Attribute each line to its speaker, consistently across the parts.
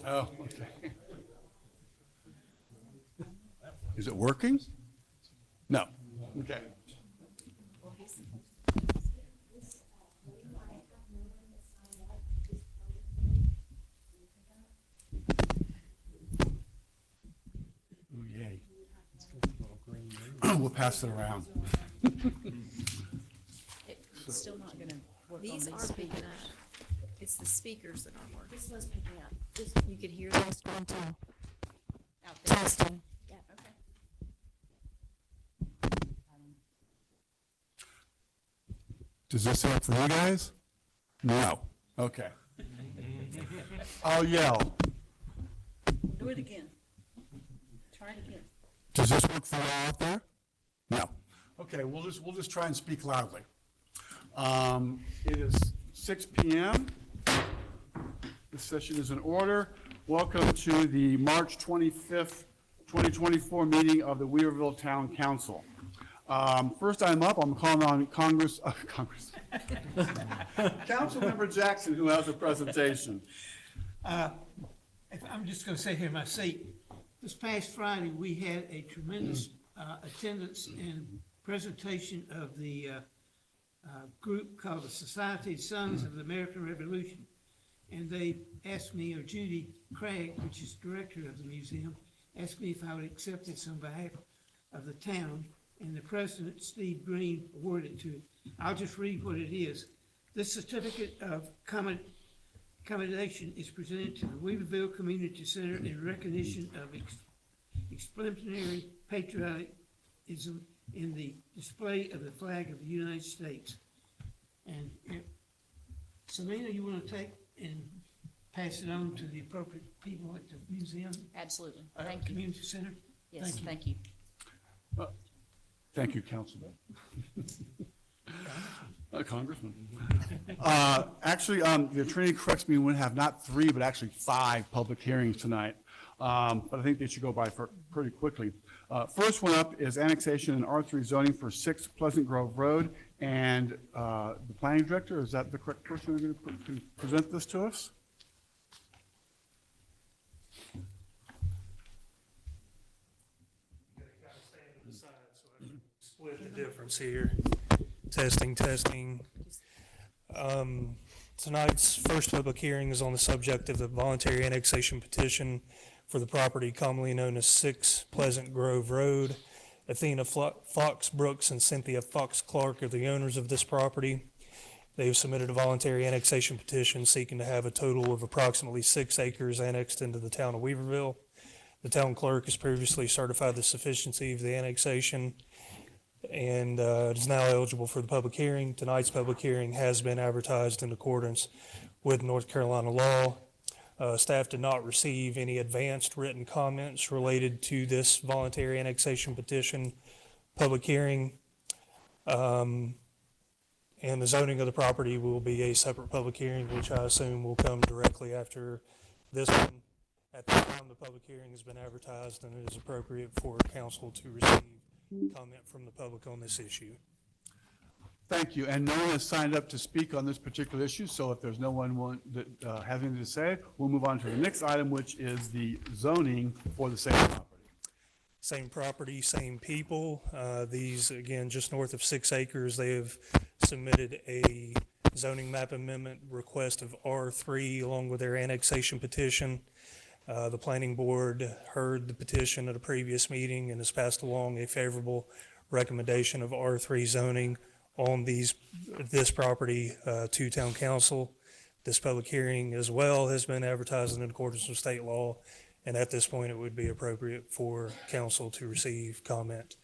Speaker 1: Oh, okay. Is it working? No. Okay. Oh, yay. We'll pass it around.
Speaker 2: It's still not gonna work on
Speaker 3: These
Speaker 2: these
Speaker 3: are picking
Speaker 2: speakers.
Speaker 3: up. It's the speakers that aren't working.
Speaker 2: This one's picking up. This,
Speaker 3: You could hear those going to
Speaker 2: out there.
Speaker 3: testing.
Speaker 2: Yeah, okay.
Speaker 1: Does this work for you guys? No. Okay. I'll yell.
Speaker 2: Do it again. Try it again.
Speaker 1: Does this work for you out there? No. Okay, we'll just try and speak loudly. It is 6 p.m. This session is in order. Welcome to the March 25th, 2024 meeting of the Weaverville Town Council. First item up, I'm calling on Councilmember Jackson, who has a presentation.
Speaker 4: If I'm just going to say here in my seat, this past Friday, we had a tremendous attendance and presentation of the group called the Society of Sons of the American Revolution. And they asked me, or Judy Craig, which is director of the museum, asked me if I would accept this on behalf of the town, and the president, Steve Green, awarded it to it. I'll just read what it is. This certificate of commendation is presented to the Weaverville Community Center in recognition of exemplary patriotism in the display of the flag of the United States. And Selena, you want to take and pass it on to the appropriate people at the museum?
Speaker 2: Absolutely. Thank you.
Speaker 4: Community Center?
Speaker 2: Yes,
Speaker 4: Thank you.
Speaker 2: thank you.
Speaker 1: Thank you, Councilman. Congressman. Actually, the attorney corrects me, we have not 3, but actually 5 public hearings tonight. But I think they should go by pretty quickly. First one up is annexation and R3 zoning for 6 Pleasant Grove Road. And the planning director, is that the correct person who's going to present this to us?
Speaker 5: Split the difference here. Testing. Tonight's first public hearing is on the subject of the voluntary annexation petition for the property commonly known as 6 Pleasant Grove Road. Athena Fox Brooks and Cynthia Fox Clark are the owners of this property. They have submitted a voluntary annexation petition seeking to have a total of approximately 6 acres annexed into the town of Weaverville. The town clerk has previously certified the sufficiency of the annexation and it is now eligible for the public hearing. Tonight's public hearing has been advertised in accordance with North Carolina law. Staff did not receive any advanced written comments related to this voluntary annexation petition public hearing. And the zoning of the property will be a separate public hearing, which I assume will come directly after this one. At this time, the public hearing has been advertised and it is appropriate for council to receive comment from the public on this issue.
Speaker 1: Thank you. And no one has signed up to speak on this particular issue, so if there's no one that has anything to say, we'll move on to the next item, which is the zoning for the same property.
Speaker 5: Same property, same people. These, again, just north of 6 acres, they have submitted a zoning map amendment request of R3 along with their annexation petition. The planning board heard the petition at a previous meeting and has passed along a favorable recommendation of R3 zoning on this property to town council. This public hearing as well has been advertised in accordance with state law, and at this point it would be appropriate for council to receive comment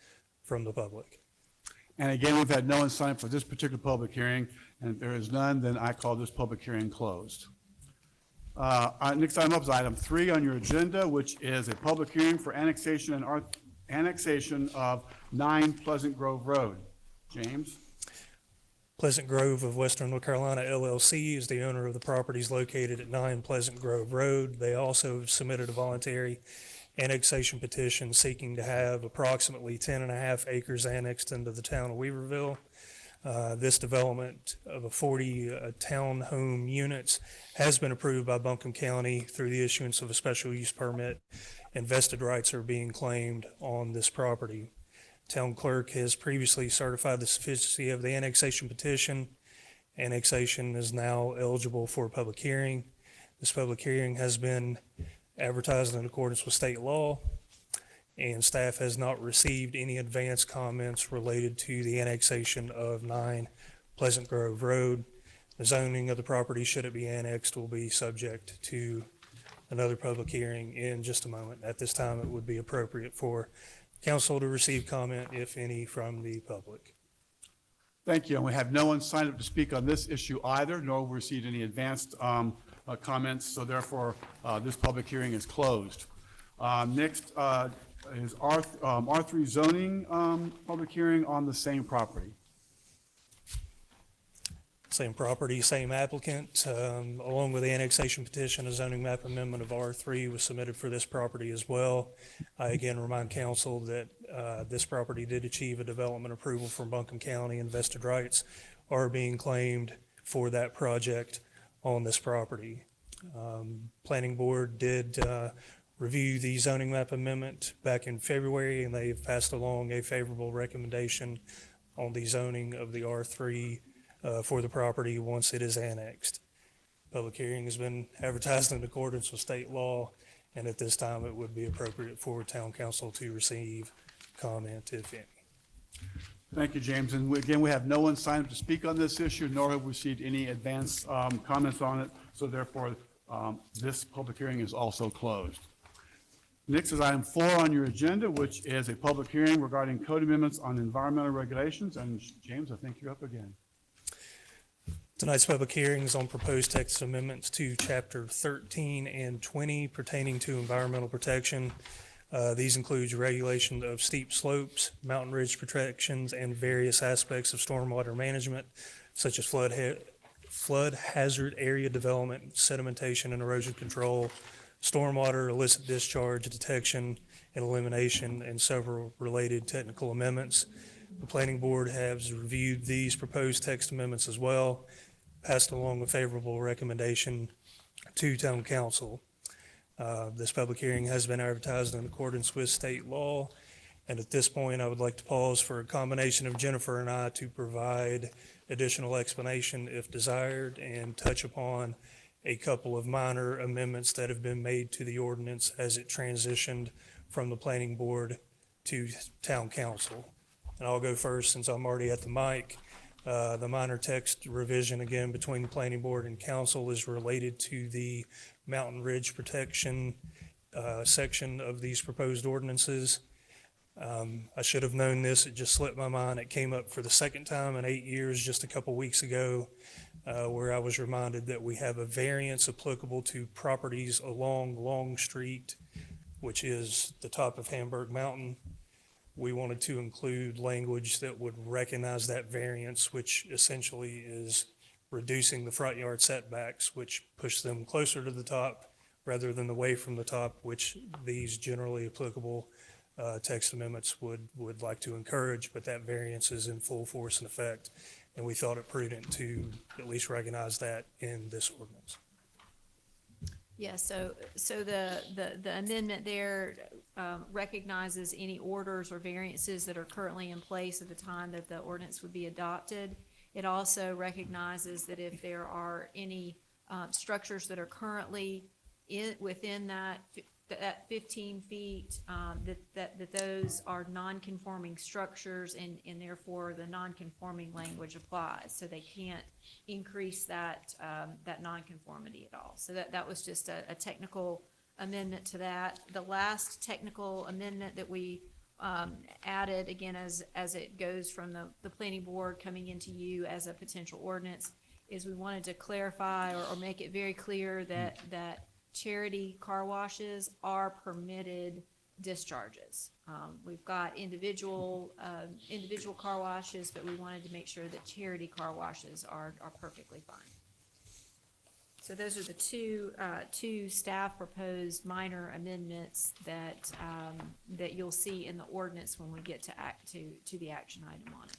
Speaker 5: from the public.
Speaker 1: And again, we've had no one sign up for this particular public hearing, and if there is none, then I call this public hearing closed. Next item up is item 3 on your agenda, which is a public hearing for annexation and annexation of 9 Pleasant Grove Road. James?
Speaker 5: Pleasant Grove of Western North Carolina LLC is the owner of the properties located at 9 Pleasant Grove Road. They also have submitted a voluntary annexation petition seeking to have approximately 10.5 acres annexed into the town of Weaverville. This development of a 40 townhome units has been approved by Buncombe County through the issuance of a special use permit, and vested rights are being claimed on this property. Town clerk has previously certified the sufficiency of the annexation petition. Annexation is now eligible for a public hearing. This public hearing has been advertised in accordance with state law, and staff has not received any advance comments related to the annexation of 9 Pleasant Grove Road. The zoning of the property, should it be annexed, will be subject to another public hearing in just a moment. At this time, it would be appropriate for council to receive comment, if any, from the public.
Speaker 1: Thank you. And we have no one signed up to speak on this issue either, nor have we received any advanced comments. So therefore, this public hearing is closed. Next is R3 zoning public hearing on the same property.
Speaker 5: Same property, same applicant. Along with the annexation petition, a zoning map amendment of R3 was submitted for this property as well. I again remind council that this property did achieve a development approval from Buncombe County, and vested rights are being claimed for that project on this property. Planning board did review the zoning map amendment back in February, and they've passed along a favorable recommendation on the zoning of the R3 for the property once it is annexed. Public hearing has been advertised in accordance with state law, and at this time it would be appropriate for town council to receive comment, if any.
Speaker 1: Thank you, James. And again, we have no one signed up to speak on this issue, nor have we received any advance comments on it. So therefore, this public hearing is also closed. Next is item 4 on your agenda, which is a public hearing regarding code amendments on environmental regulations. And James, I think you're up again.
Speaker 5: Tonight's public hearing is on proposed text amendments to Chapter 13 and 20 pertaining to environmental protection. These include regulation of steep slopes, mountain ridge protections, and various aspects of stormwater management, such as flood hazard area development, sedimentation and erosion control, stormwater illicit discharge detection and elimination, and several related technical amendments. The planning board has reviewed these proposed text amendments as well, passed along a favorable recommendation to town council. This public hearing has been advertised in accordance with state law, and at this point I would like to pause for a combination of Jennifer and I to provide additional explanation if desired, and touch upon a couple of minor amendments that have been made to the ordinance as it transitioned from the planning board to town council. And I'll go first since I'm already at the mic. The minor text revision, again, between the planning board and council is related to the mountain ridge protection section of these proposed ordinances. I should have known this, it just slipped my mind. It came up for the second time in 8 years just a couple weeks ago, where I was reminded that we have a variance applicable to properties along Long Street, which is the top of Hamburg Mountain. We wanted to include language that would recognize that variance, which essentially is reducing the front yard setbacks, which push them closer to the top rather than away from the top, which these generally applicable text amendments would like to encourage, but that variance is in full force and effect, and we thought it prudent to at least recognize that in this ordinance.
Speaker 3: Yeah, so the amendment there recognizes any orders or variances that are currently in place at the time that the ordinance would be adopted. It also recognizes that if there are any structures that are currently within that 15 feet, that those are non-conforming structures, and therefore the non-conforming language applies. So they can't increase that non-conformity at all. So that was just a technical amendment to that. The last technical amendment that we added, again, as it goes from the planning board coming into you as a potential ordinance, is we wanted to clarify or make it very clear that charity car washes are permitted discharges. We've got individual car washes, but we wanted to make sure that charity car washes are perfectly fine. So those are the two staff proposed minor amendments that you'll see in the ordinance when we get to the action item on it.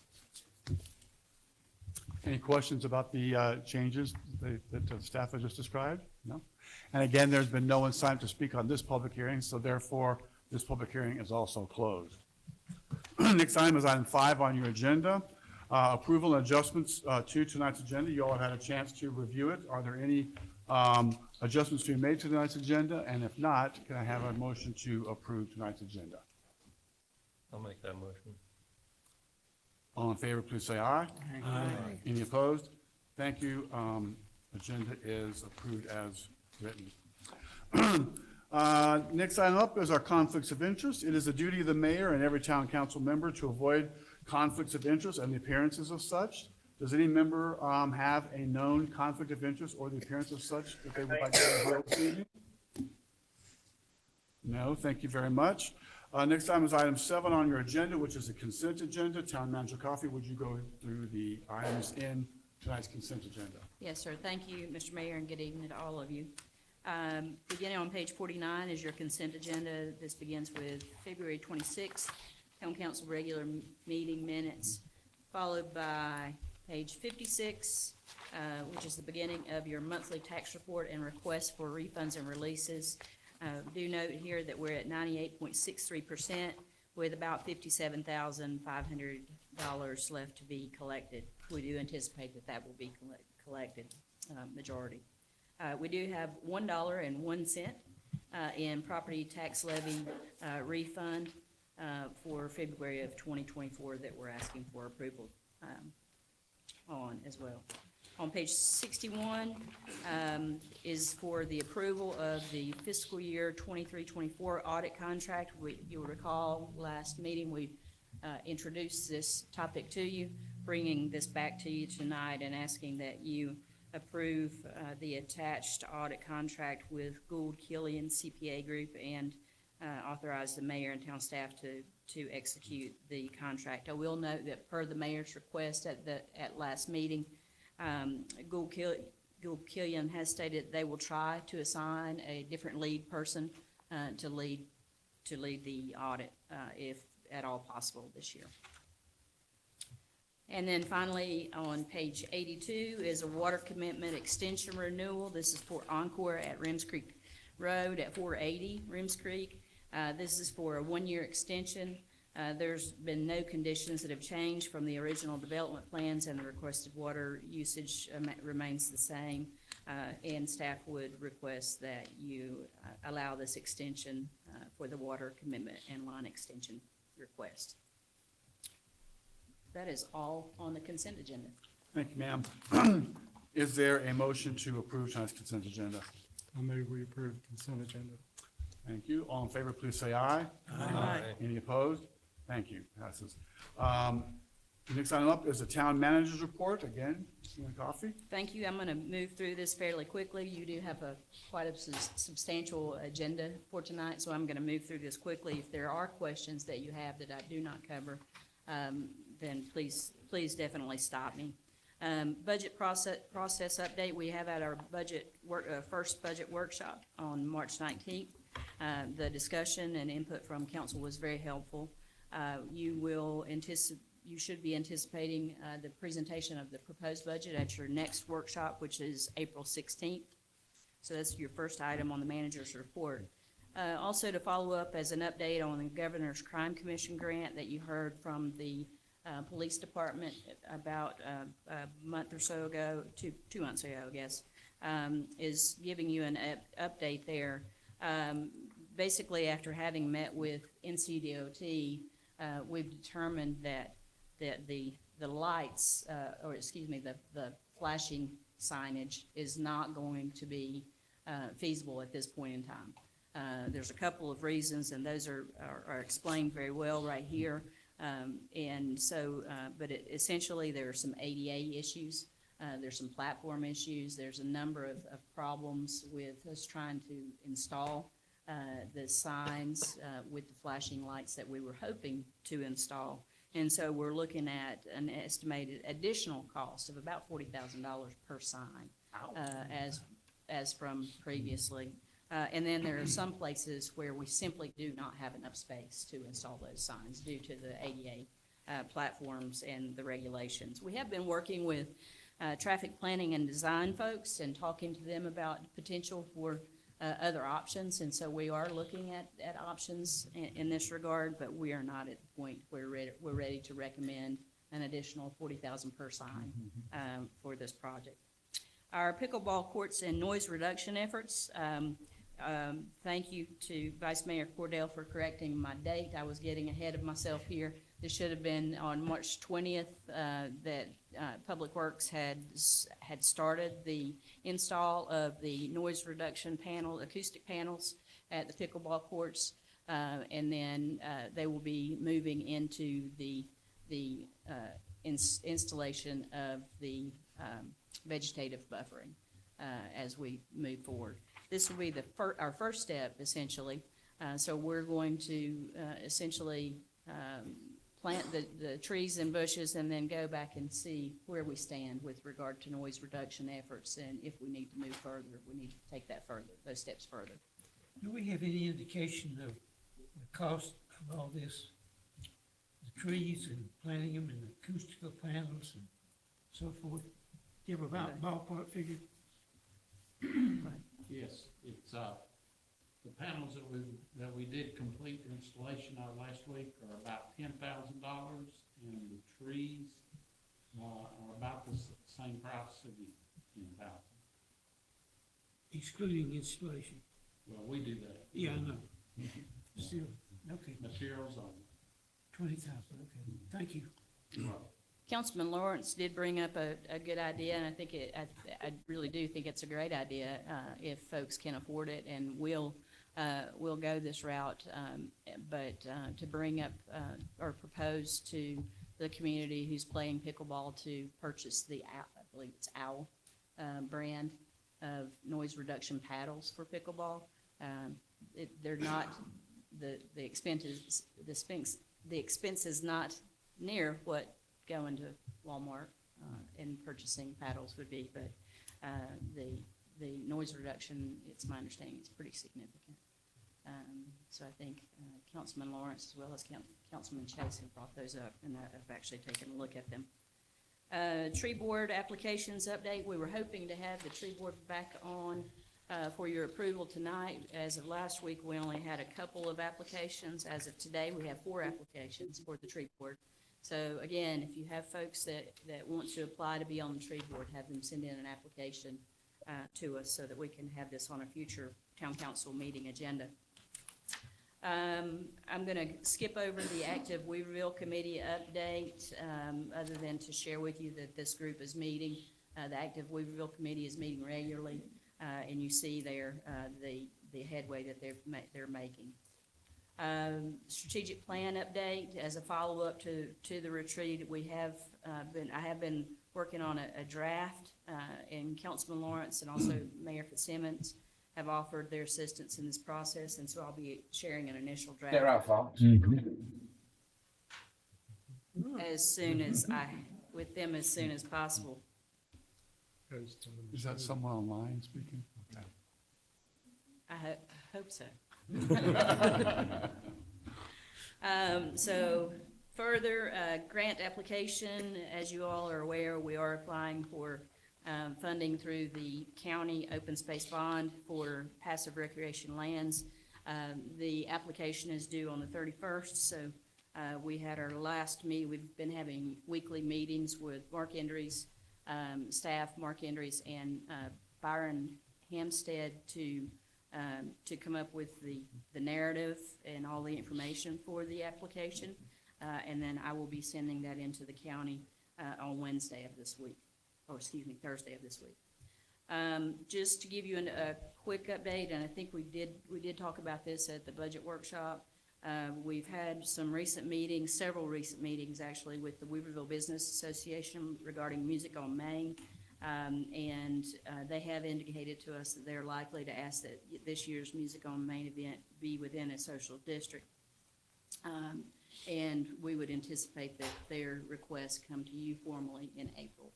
Speaker 1: Any questions about the changes that the staff has just described? No? And again, there's been no one signed to speak on this public hearing, so therefore, this public hearing is also closed. Next item is item 5 on your agenda. Approval and adjustments to tonight's agenda. You all had a chance to review it. Are there any adjustments to be made to tonight's agenda? And if not, can I have a motion to approve tonight's agenda?
Speaker 6: I'll make that motion.
Speaker 1: All in favor, please say aye.
Speaker 2: Aye.
Speaker 1: Any opposed? Thank you. Agenda is approved as written. Next item up is our conflicts of interest. It is the duty of the mayor and every town council member to avoid conflicts of interest and the appearances of such. Does any member have a known conflict of interest or the appearance of such that they would like to avoid this evening? No, thank you very much. Next item is item 7 on your agenda, which is the consent agenda. Town Manager Coffey, would you go through the items in tonight's consent agenda?
Speaker 2: Yes, sir. Thank you, Mr. Mayor, and good evening to all of you. Beginning on page 49 is your consent agenda. This begins with February 26th, Town Council regular meeting minutes, followed by page 56, which is the beginning of your monthly tax report and request for refunds and releases. Do note here that we're at 98.63% with about $57,500 left to be collected. We do anticipate that that will be collected, majority. We do have $1.01 in property tax levy refund for February of 2024 that we're asking for approval on as well. On page 61 is for the approval of the fiscal year 23-24 audit contract. You'll recall last meeting we introduced this topic to you, bringing this back to you tonight and asking that you approve the attached audit contract with Gould Killian CPA Group and authorize the mayor and town staff to execute the contract. I will note that per the mayor's request at last meeting, Gould Killian has stated they will try to assign a different lead person to lead the audit if at all possible this year. And then finally, on page 82 is a water commitment extension renewal. This is for Encore at Rims Creek Road at 480 Rims Creek. This is for a one-year extension. There's been no conditions that have changed from the original development plans, and the requested water usage remains the same. And staff would request that you allow this extension for the water commitment and line extension request. That is all on the consent agenda.
Speaker 1: Thank you, ma'am. Is there a motion to approve tonight's consent agenda?
Speaker 7: I move we approve consent agenda.
Speaker 1: Thank you. All in favor, please say aye.
Speaker 6: Aye.
Speaker 1: Any opposed? Thank you. Passes. The next item up is the town manager's report. Again, Mr. Coffey.
Speaker 2: Thank you. I'm going to move through this fairly quickly. You do have quite a substantial agenda for tonight, so I'm going to move through this quickly. If there are questions that you have that I do not cover, then please definitely stop me. Budget process update. We have at our first budget workshop on March 19th. The discussion and input from council was very helpful. You should be anticipating the presentation of the proposed budget at your next workshop, which is April 16th. So that's your first item on the manager's report. Also to follow up as an update on the Governor's Crime Commission grant that you heard from the police department about a month or so ago, 2 months ago, I guess, is giving you an update there. Basically, after having met with NCDOT, we've determined that the lights, the flashing signage is not going to be feasible at this point in time. There's a couple of reasons, and those are explained very well right here. Essentially, there are some ADA issues. There's some platform issues. There's a number of problems with us trying to install the signs with the flashing lights that we were hoping to install. And so we're looking at an estimated additional cost of about $40,000 per sign, as from previously. And then there are some places where we simply do not have enough space to install those signs due to the ADA platforms and the regulations. We have been working with traffic planning and design folks and talking to them about potential for other options, and so we are looking at options in this regard, but we are not at the point where we're ready to recommend an additional $40,000 per sign for this project. Our pickleball courts and noise reduction efforts. Thank you to Vice Mayor Cordell for correcting my date. I was getting ahead of myself here. This should have been on March 20th that Public Works had started the install of the noise reduction panel, acoustic panels at the pickleball courts, and then they will be moving into the installation of the vegetative buffering as we move forward. This will be our first step, essentially. So we're going to essentially plant the trees and bushes and then go back and see where we stand with regard to noise reduction efforts, and if we need to move further, we need to take those steps further.
Speaker 4: Do we have any indication of the cost of all this? The trees and planting them and the acoustical panels and so forth? Do you have a ballpark figure?
Speaker 8: Yes, it's, the panels that we did complete the installation of last week are about $10,000, and the trees, are about the same price of $10,000.
Speaker 4: Excluding installation?
Speaker 8: Well, we do that.
Speaker 4: Yeah, I know. Still, okay,
Speaker 8: Materials on.
Speaker 4: 20,000, okay, thank you.
Speaker 2: Councilman Lawrence did bring up a good idea, and I think I really do think it's a great idea if folks can afford it, and we'll go this route. But to bring up or propose to the community who's playing pickleball to purchase the, I believe it's OWL brand of noise reduction paddles for pickleball. They're not, the expense is not near what going to Walmart and purchasing paddles would be, but the noise reduction, it's my understanding, it's pretty significant. So I think Councilman Lawrence as well as Councilman Chase have brought those up, and I've actually taken a look at them. Tree board applications update. We were hoping to have the tree board back on for your approval tonight. As of last week, we only had a couple of applications. As of today, we have 4 applications for the tree board. So again, if you have folks that want to apply to be on the tree board, have them send in an application to us so that we can have this on a future town council meeting agenda. I'm going to skip over the active Weaverville committee update, other than to share with you that this group is meeting. The active Weaverville committee is meeting regularly, and you see there the headway that they're making. Strategic plan update as a follow-up to the retreat. I have been working on a draft, and Councilman Lawrence and also Mayor Fitzsimmons have offered their assistance in this process, and so I'll be sharing an initial draft
Speaker 9: They're our fault.
Speaker 2: with them as soon as possible.
Speaker 1: Is that someone online speaking? Okay.
Speaker 2: I hope so. So further, grant application, as you all are aware, we are applying for funding through the county open space bond for passive recreation lands. The application is due on the 31st, so we had our last meeting. We've been having weekly meetings with Mark Endry's staff, Mark Endry's and Byron Hampstead to come up with the narrative and all the information for the application. And then I will be sending that into the county on Wednesday of this week, or excuse me, Thursday of this week. Just to give you a quick update, and I think we did talk about this at the budget workshop. We've had some recent meetings, several recent meetings actually, with the Weaverville Business Association regarding Music on Main. And they have indicated to us that they're likely to ask that this year's Music on Main event be within a social district. And we would anticipate that their request come to you formally in April.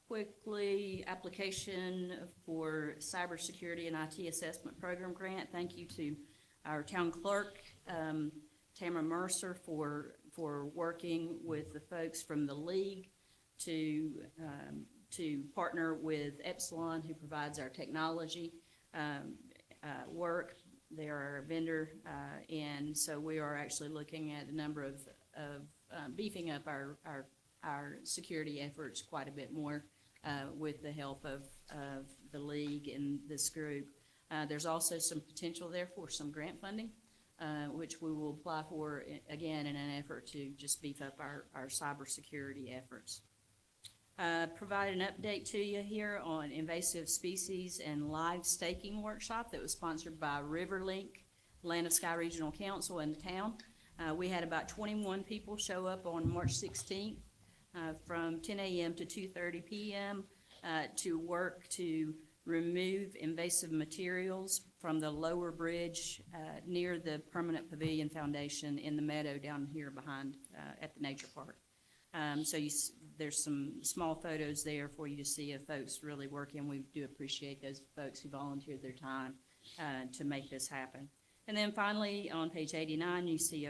Speaker 2: Quickly, application for cybersecurity and IT assessment program grant. Thank you to our town clerk Tamara Mercer for working with the folks from the league to partner with Epsilon, who provides our technology work. They are our vendor, and so we are actually looking at a number of beefing up our security efforts quite a bit more with the help of the league and this group. There's also some potential there for some grant funding, which we will apply for, again, in an effort to just beef up our cybersecurity efforts. Provide an update to you here on invasive species and live staking workshop that was sponsored by RiverLink, Land of Sky Regional Council in the town. We had about 21 people show up on March 16th from 10 a.m. to 2:30 p.m. To work to remove invasive materials from the lower bridge near the permanent pavilion foundation in the meadow down here behind at the nature park. So there's some small photos there for you to see of folks really working. We do appreciate those folks who volunteered their time to make this happen. And then finally, on page 89, you see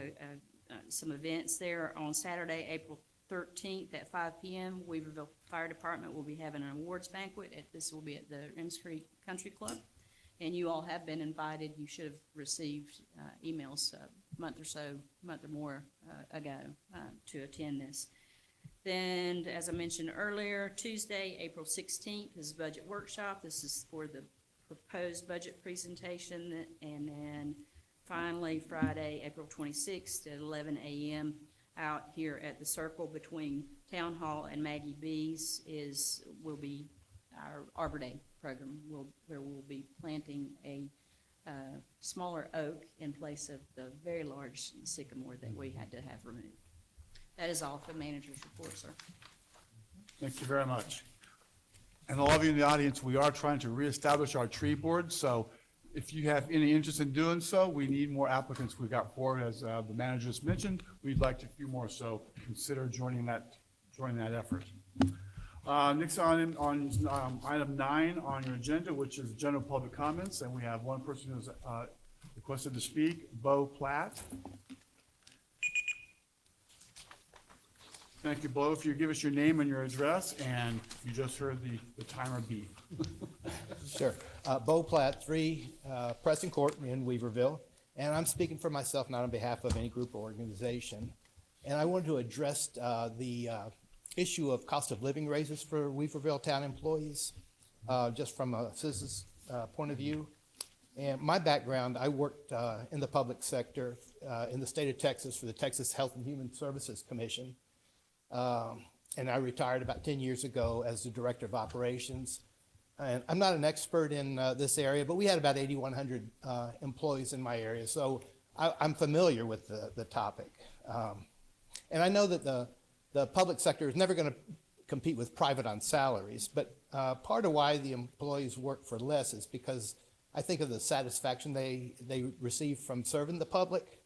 Speaker 2: some events there. On Saturday, April 13th at 5 p.m., Weaverville Fire Department will be having an awards banquet. This will be at the Ems Creek Country Club. And you all have been invited. You should have received emails a month or more ago to attend this. Then, as I mentioned earlier, Tuesday, April 16th is budget workshop. This is for the proposed budget presentation. And then finally, Friday, April 26th at 11 a.m. out here at the circle between Town Hall and Maggie B's will be our Arbor Day program, where we'll be planting a smaller oak in place of the very large sycamore that we had to have removed. That is all for the manager's report, sir.
Speaker 1: Thank you very much. And all of you in the audience, we are trying to reestablish our tree board, so if you have any interest in doing so, we need more applicants. We got 4, as the manager just mentioned. We'd like a few more, so consider joining that effort. Next on item 9 on your agenda, which is general public comments, and we have one person who's requested to speak, Bo Platt. Thank you, Bo. If you give us your name and your address, and you just heard the timer beep.
Speaker 9: Sure. Bo Platt, 3 Preston Court in Weaverville, and I'm speaking for myself, not on behalf of any group or organization. And I wanted to address the issue of cost of living raises for Weaverville town employees, just from a citizen's point of view. And my background, I worked in the public sector in the state of Texas for the Texas Health and Human Services Commission. And I retired about 10 years ago as the director of operations. And I'm not an expert in this area, but we had about 8,100 employees in my area, so I'm familiar with the topic. And I know that the public sector is never going to compete with private on salaries, but part of why the employees work for less is because I think of the satisfaction they receive from serving the public.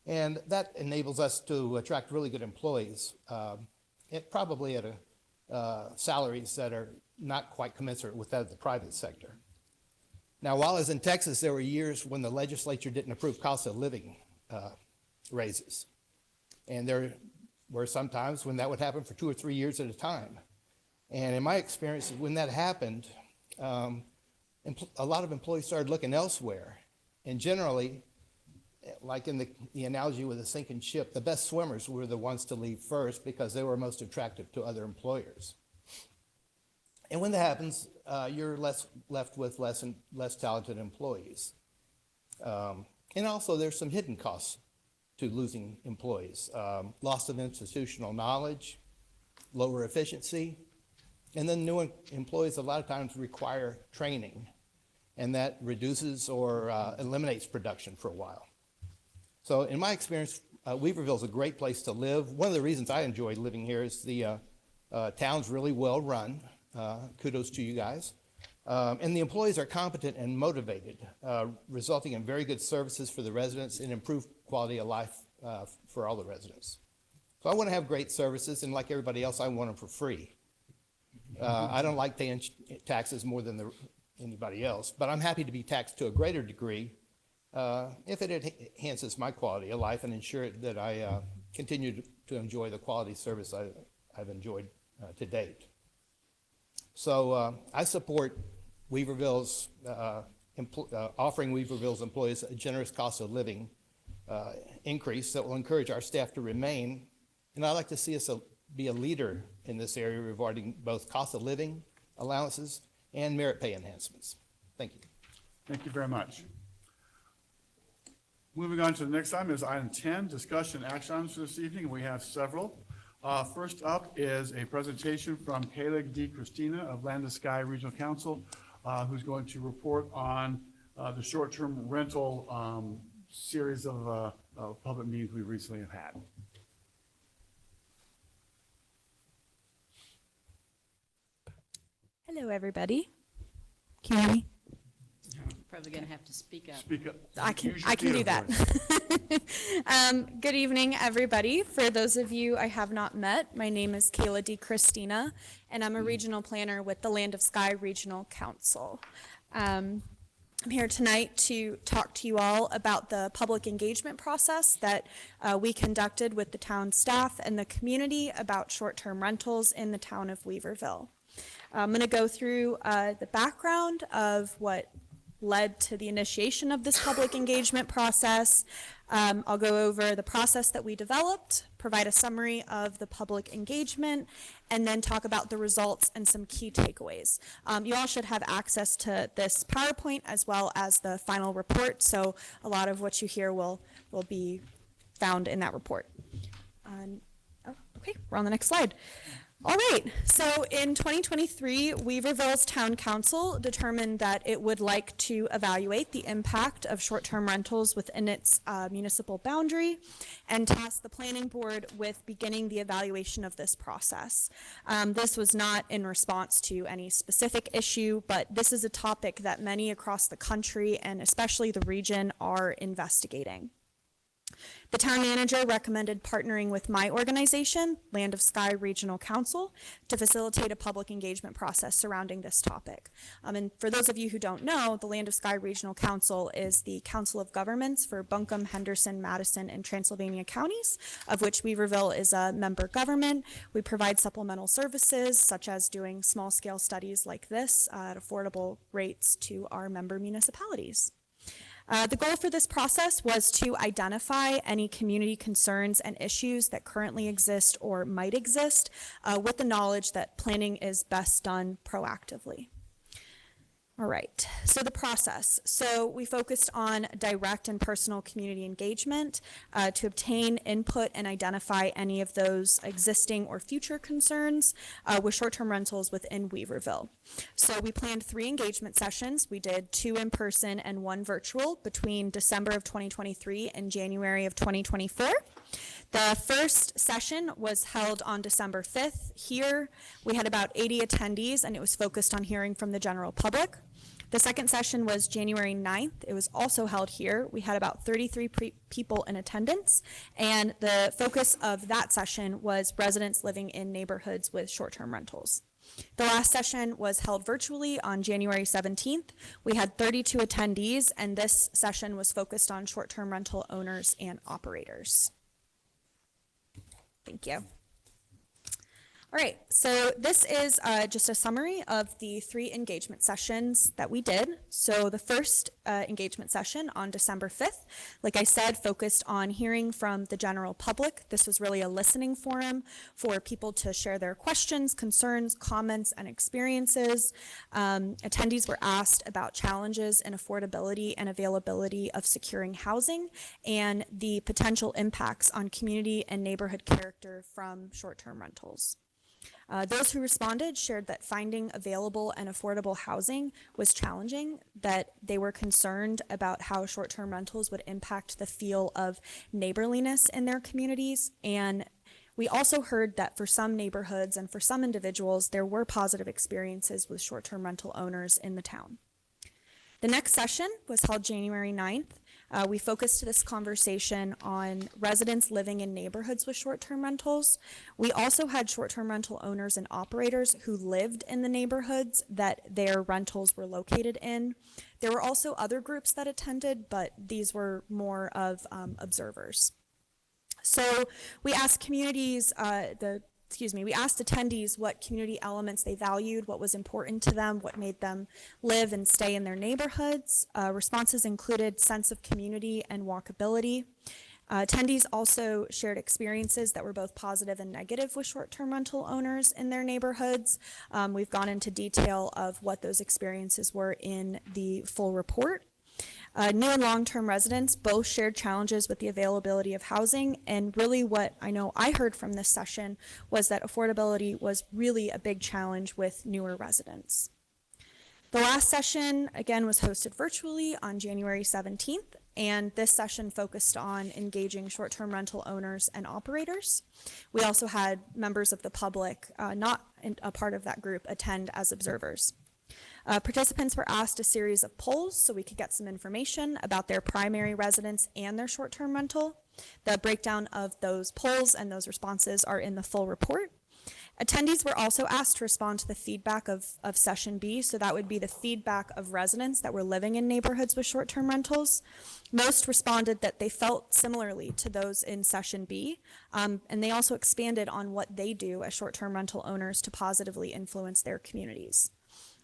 Speaker 9: And that enables us to attract really good employees, probably at salaries that are not quite commensurate with that of the private sector. Now, while I was in Texas, there were years when the legislature didn't approve cost of living raises. And there were some times when that would happen for 2 or 3 years at a time. And in my experience, when that happened, a lot of employees started looking elsewhere. And generally, like in the analogy with a sinking ship, the best swimmers were the ones to leave first because they were most attractive to other employers. And when that happens, you're left with less and less talented employees. And also there's some hidden costs to losing employees. Loss of institutional knowledge, lower efficiency, and then new employees a lot of times require training, and that reduces or eliminates production for a while. So in my experience, Weaverville is a great place to live. One of the reasons I enjoy living here is the town's really well run. Kudos to you guys. And the employees are competent and motivated, resulting in very good services for the residents and improved quality of life for all the residents. So I want to have great services, and like everybody else, I want them for free. I don't like paying taxes more than anybody else, but I'm happy to be taxed to a greater degree if it enhances my quality of life and ensure that I continue to enjoy the quality service I've enjoyed to date. So I support Weaverville's, offering Weaverville's employees a generous cost of living increase that will encourage our staff to remain. And I'd like to see us be a leader in this area regarding both cost of living allowances and merit pay enhancements. Thank you.
Speaker 1: Thank you very much. Moving on to the next item is item 10, discussion action items for this evening. We have several. First up is a presentation from Kayla D. Christina of Land to Sky Regional Council, who's going to report on the short-term rental series of public meetings we recently have had.
Speaker 10: Hello, everybody. Can you hear me?
Speaker 2: Probably gonna have to speak up.
Speaker 1: Speak up.
Speaker 10: I can
Speaker 1: Use your
Speaker 10: do
Speaker 1: theater
Speaker 10: that.
Speaker 1: voice.
Speaker 10: Good evening, everybody. For those of you I have not met, my name is Kayla D. Christina, and I'm a regional planner with the Land of Sky Regional Council. I'm here tonight to talk to you all about the public engagement process that we conducted with the town staff and the community about short-term rentals in the town of Weaverville. I'm going to go through the background of what led to the initiation of this public engagement process. I'll go over the process that we developed, provide a summary of the public engagement, and then talk about the results and some key takeaways. You all should have access to this PowerPoint as well as the final report, so a lot of what you hear will be found in that report. Okay, we're on the next slide. All right, so in 2023, Weaverville's Town Council determined that it would like to evaluate the impact of short-term rentals within its municipal boundary and tasked the planning board with beginning the evaluation of this process. This was not in response to any specific issue, but this is a topic that many across the country and especially the region are investigating. The town manager recommended partnering with my organization, Land of Sky Regional Council, to facilitate a public engagement process surrounding this topic. And for those of you who don't know, the Land of Sky Regional Council is the council of governments for Buncombe, Henderson, Madison, and Transylvania counties, of which Weaverville is a member government. We provide supplemental services, such as doing small-scale studies like this at affordable rates to our member municipalities. The goal for this process was to identify any community concerns and issues that currently exist or might exist with the knowledge that planning is best done proactively. All right, so the process. So we focused on direct and personal community engagement to obtain input and identify any of those existing or future concerns with short-term rentals within Weaverville. So we planned 3 engagement sessions. We did 2 in person and 1 virtual between December of 2023 and January of 2024. The first session was held on December 5th here. We had about 80 attendees and it was focused on hearing from the general public. The second session was January 9th. It was also held here. We had about 33 people in attendance, and the focus of that session was residents living in neighborhoods with short-term rentals. The last session was held virtually on January 17th. We had 32 attendees, and this session was focused on short-term rental owners and operators. Thank you. All right, so this is just a summary of the 3 engagement sessions that we did. So the first engagement session on December 5th, like I said, focused on hearing from the general public. This was really a listening forum for people to share their questions, concerns, comments, and experiences. Attendees were asked about challenges in affordability and availability of securing housing and the potential impacts on community and neighborhood character from short-term rentals. Those who responded shared that finding available and affordable housing was challenging, that they were concerned about how short-term rentals would impact the feel of neighborliness in their communities. And we also heard that for some neighborhoods and for some individuals, there were positive experiences with short-term rental owners in the town. The next session was held January 9th. We focused this conversation on residents living in neighborhoods with short-term rentals. We also had short-term rental owners and operators who lived in the neighborhoods that their rentals were located in. There were also other groups that attended, but these were more of observers. So we asked we asked attendees what community elements they valued, what was important to them, what made them live and stay in their neighborhoods. Responses included sense of community and walkability. Attendees also shared experiences that were both positive and negative with short-term rental owners in their neighborhoods. We've gone into detail of what those experiences were in the full report. New and long-term residents both shared challenges with the availability of housing, and really what I know I heard from this session was that affordability was really a big challenge with newer residents. The last session, again, was hosted virtually on January 17th, and this session focused on engaging short-term rental owners and operators. We also had members of the public, not a part of that group, attend as observers. Participants were asked a series of polls so we could get some information about their primary residence and their short-term rental. The breakdown of those polls and those responses are in the full report. Attendees were also asked to respond to the feedback of session B, so that would be the feedback of residents that were living in neighborhoods with short-term rentals. Most responded that they felt similarly to those in session B, and they also expanded on what they do as short-term rental owners to positively influence their communities.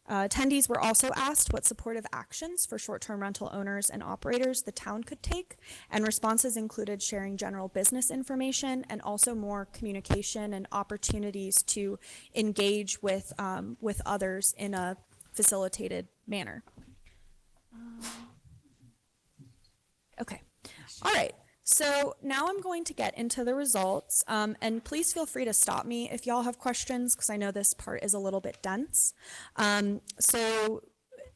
Speaker 10: Attendees were also asked what supportive actions for short-term rental owners and operators the town could take, and responses included sharing general business information and also more communication and opportunities to engage with others in a facilitated manner. Okay, all right. So now I'm going to get into the results, and please feel free to stop me if y'all have questions, because I know this part is a little bit dense. So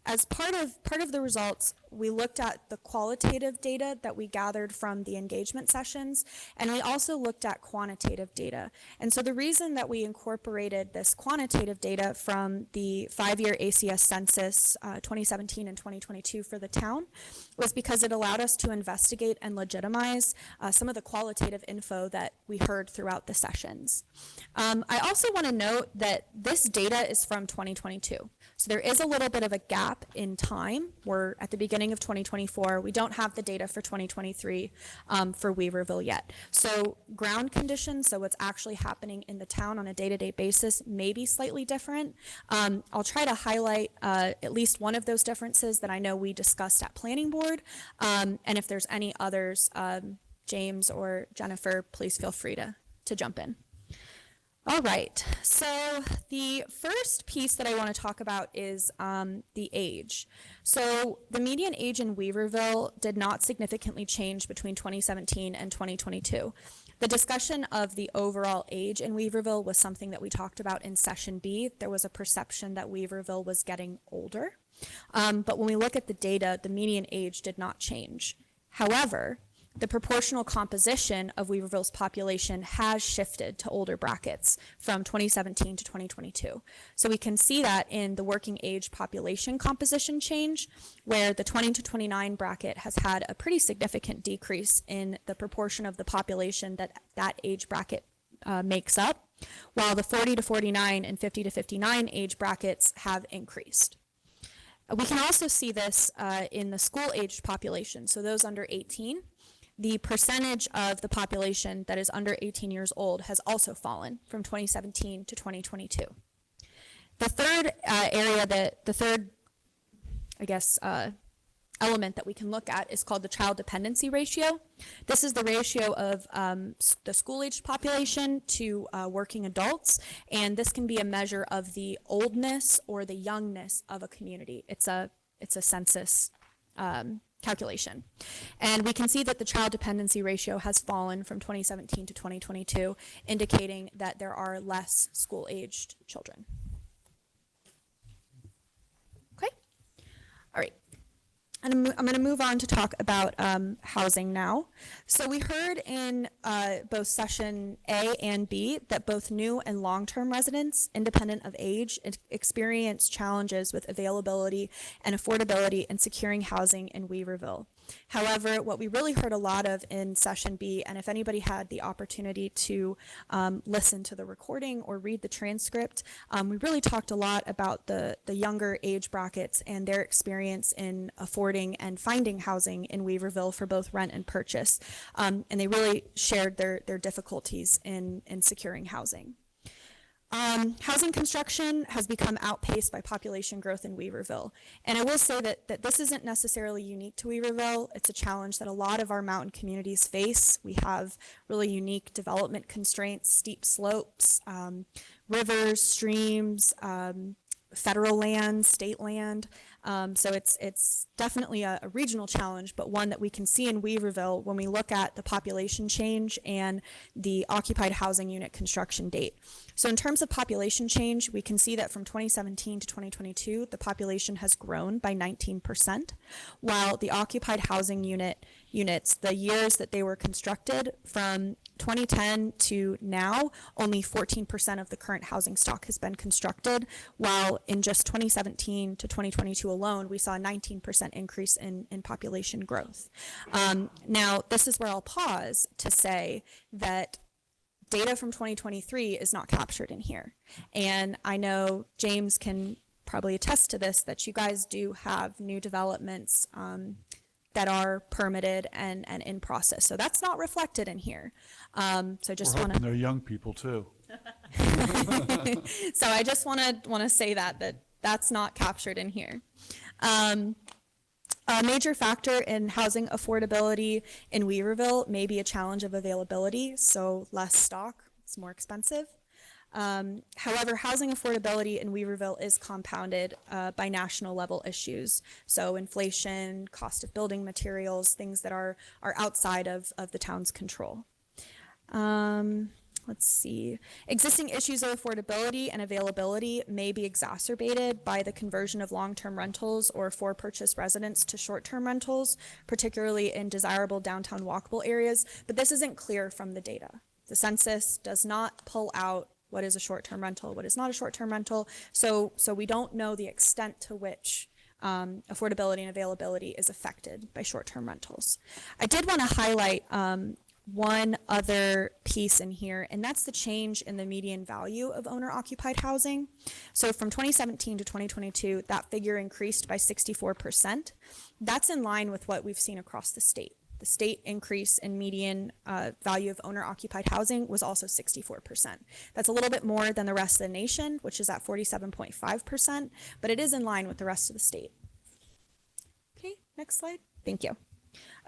Speaker 10: as part of the results, we looked at the qualitative data that we gathered from the engagement sessions, and we also looked at quantitative data. And so the reason that we incorporated this quantitative data from the 5-year ACS census 2017 and 2022 for the town was because it allowed us to investigate and legitimize some of the qualitative info that we heard throughout the sessions. I also want to note that this data is from 2022. So there is a little bit of a gap in time. We're at the beginning of 2024. We don't have the data for 2023 for Weaverville yet. So ground conditions, so what's actually happening in the town on a day-to-day basis, may be slightly different. I'll try to highlight at least one of those differences that I know we discussed at Planning Board. And if there's any others, James or Jennifer, please feel free to jump in. All right, so the first piece that I want to talk about is the age. So the median age in Weaverville did not significantly change between 2017 and 2022. The discussion of the overall age in Weaverville was something that we talked about in session B. There was a perception that Weaverville was getting older. But when we look at the data, the median age did not change. However, the proportional composition of Weaverville's population has shifted to older brackets from 2017 to 2022. So we can see that in the working age population composition change, where the 20 to 29 bracket has had a pretty significant decrease in the proportion of the population that age bracket makes up, while the 40 to 49 and 50 to 59 age brackets have increased. We can also see this in the school-aged population, so those under 18. The percentage of the population that is under 18 years old has also fallen from 2017 to 2022. The third element that we can look at is called the child dependency ratio. This is the ratio of the school-aged population to working adults, and this can be a measure of the oldness or the youngness of a community. It's a census calculation. And we can see that the child dependency ratio has fallen from 2017 to 2022, indicating that there are less school-aged children. Okay? All right. And I'm going to move on to talk about housing now. So we heard in both session A and B that both new and long-term residents, independent of age, experience challenges with availability and affordability in securing housing in Weaverville. However, what we really heard a lot of in session B, and if anybody had the opportunity to listen to the recording or read the transcript, we really talked a lot about the younger age brackets and their experience in affording and finding housing in Weaverville for both rent and purchase. And they really shared their difficulties in securing housing. Housing construction has become outpaced by population growth in Weaverville. And I will say that this isn't necessarily unique to Weaverville. It's a challenge that a lot of our mountain communities face. We have really unique development constraints, steep slopes, rivers, streams, federal land, state land. So it's definitely a regional challenge, but one that we can see in Weaverville when we look at the population change and the occupied housing unit construction date. So in terms of population change, we can see that from 2017 to 2022, the population has grown by 19%, while the occupied housing units, the years that they were constructed from 2010 to now, only 14% of the current housing stock has been constructed, while in just 2017 to 2022 alone, we saw a 19% increase in population growth. Now, this is where I'll pause to say that data from 2023 is not captured in here. And I know James can probably attest to this, that you guys do have new developments that are permitted and in process. So that's not reflected in here. So I just want to.
Speaker 1: They're young people too.
Speaker 10: So I just want to say that's not captured in here. A major factor in housing affordability in Weaverville may be a challenge of availability, so less stock, it's more expensive. However, housing affordability in Weaverville is compounded by national level issues. So inflation, cost of building materials, things that are outside of the town's control. Let's see. Existing issues of affordability and availability may be exacerbated by the conversion of long-term rentals or for-purchase residents to short-term rentals, particularly in desirable downtown walkable areas, but this isn't clear from the data. The census does not pull out what is a short-term rental, what is not a short-term rental, so we don't know the extent to which affordability and availability is affected by short-term rentals. I did want to highlight one other piece in here, and that's the change in the median value of owner-occupied housing. So from 2017 to 2022, that figure increased by 64%. That's in line with what we've seen across the state. The state increase in median value of owner-occupied housing was also 64%. That's a little bit more than the rest of the nation, which is at 47.5%, but it is in line with the rest of the state. Okay, next slide. Thank you.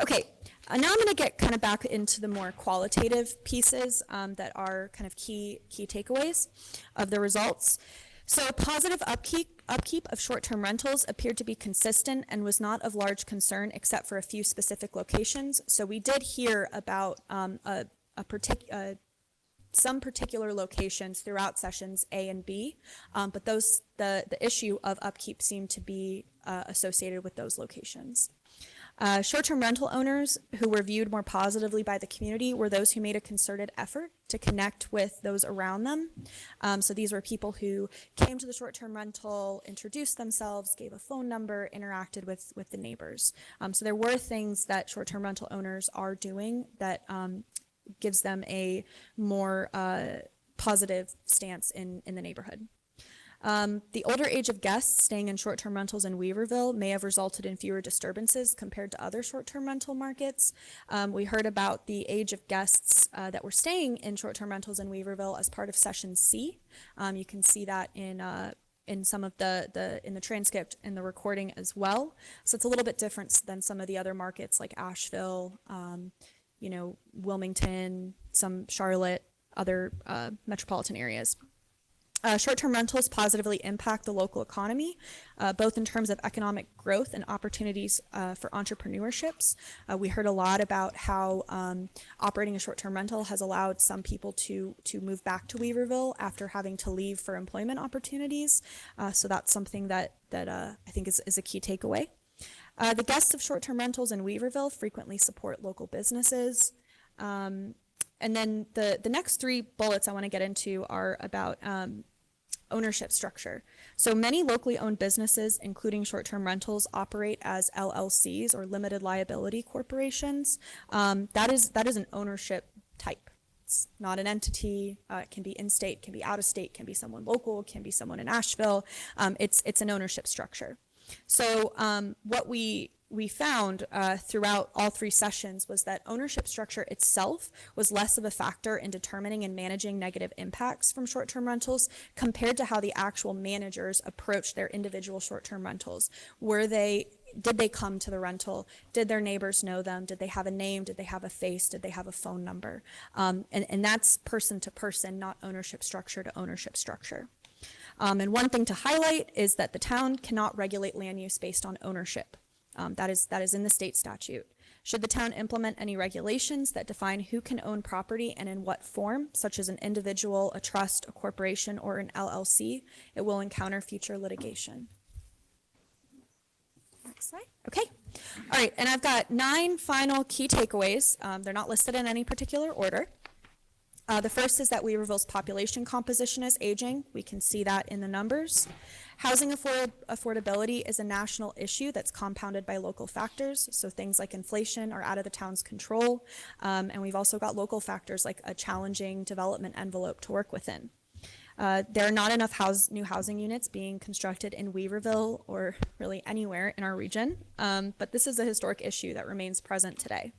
Speaker 10: Okay, now I'm going to get kind of back into the more qualitative pieces that are kind of key takeaways of the results. So positive upkeep of short-term rentals appeared to be consistent and was not of large concern except for a few specific locations. So we did hear about some particular locations throughout sessions A and B, but the issue of upkeep seemed to be associated with those locations. Short-term rental owners who were viewed more positively by the community were those who made a concerted effort to connect with those around them. So these were people who came to the short-term rental, introduced themselves, gave a phone number, interacted with the neighbors. So there were things that short-term rental owners are doing that gives them a more positive stance in the neighborhood. The older age of guests staying in short-term rentals in Weaverville may have resulted in fewer disturbances compared to other short-term rental markets. We heard about the age of guests that were staying in short-term rentals in Weaverville as part of session C. You can see that in some of in the transcript in the recording as well. So it's a little bit different than some of the other markets like Asheville, Wilmington, some Charlotte, other metropolitan areas. Short-term rentals positively impact the local economy, both in terms of economic growth and opportunities for entrepreneurships. We heard a lot about how operating a short-term rental has allowed some people to move back to Weaverville after having to leave for employment opportunities. So that's something that I think is a key takeaway. The guests of short-term rentals in Weaverville frequently support local businesses. And then the next three bullets I want to get into are about ownership structure. So many locally owned businesses, including short-term rentals, operate as LLCs or limited liability corporations. That is an ownership type. It's not an entity. It can be in-state, can be out-of-state, can be someone local, can be someone in Asheville. It's an ownership structure. So what we found throughout all 3 sessions was that ownership structure itself was less of a factor in determining and managing negative impacts from short-term rentals compared to how the actual managers approached their individual short-term rentals. Did they come to the rental? Did their neighbors know them? Did they have a name? Did they have a face? Did they have a phone number? And that's person to person, not ownership structure to ownership structure. And one thing to highlight is that the town cannot regulate land use based on ownership. That is in the state statute. Should the town implement any regulations that define who can own property and in what form, such as an individual, a trust, a corporation, or an LLC, it will encounter future litigation. Next slide. Okay. All right, and I've got 9 final key takeaways. They're not listed in any particular order. The first is that Weaverville's population composition is aging. We can see that in the numbers. Housing affordability is a national issue that's compounded by local factors. So things like inflation are out of the town's control. And we've also got local factors like a challenging development envelope to work within. There are not enough new housing units being constructed in Weaverville or really anywhere in our region. But this is a historic issue that remains present today.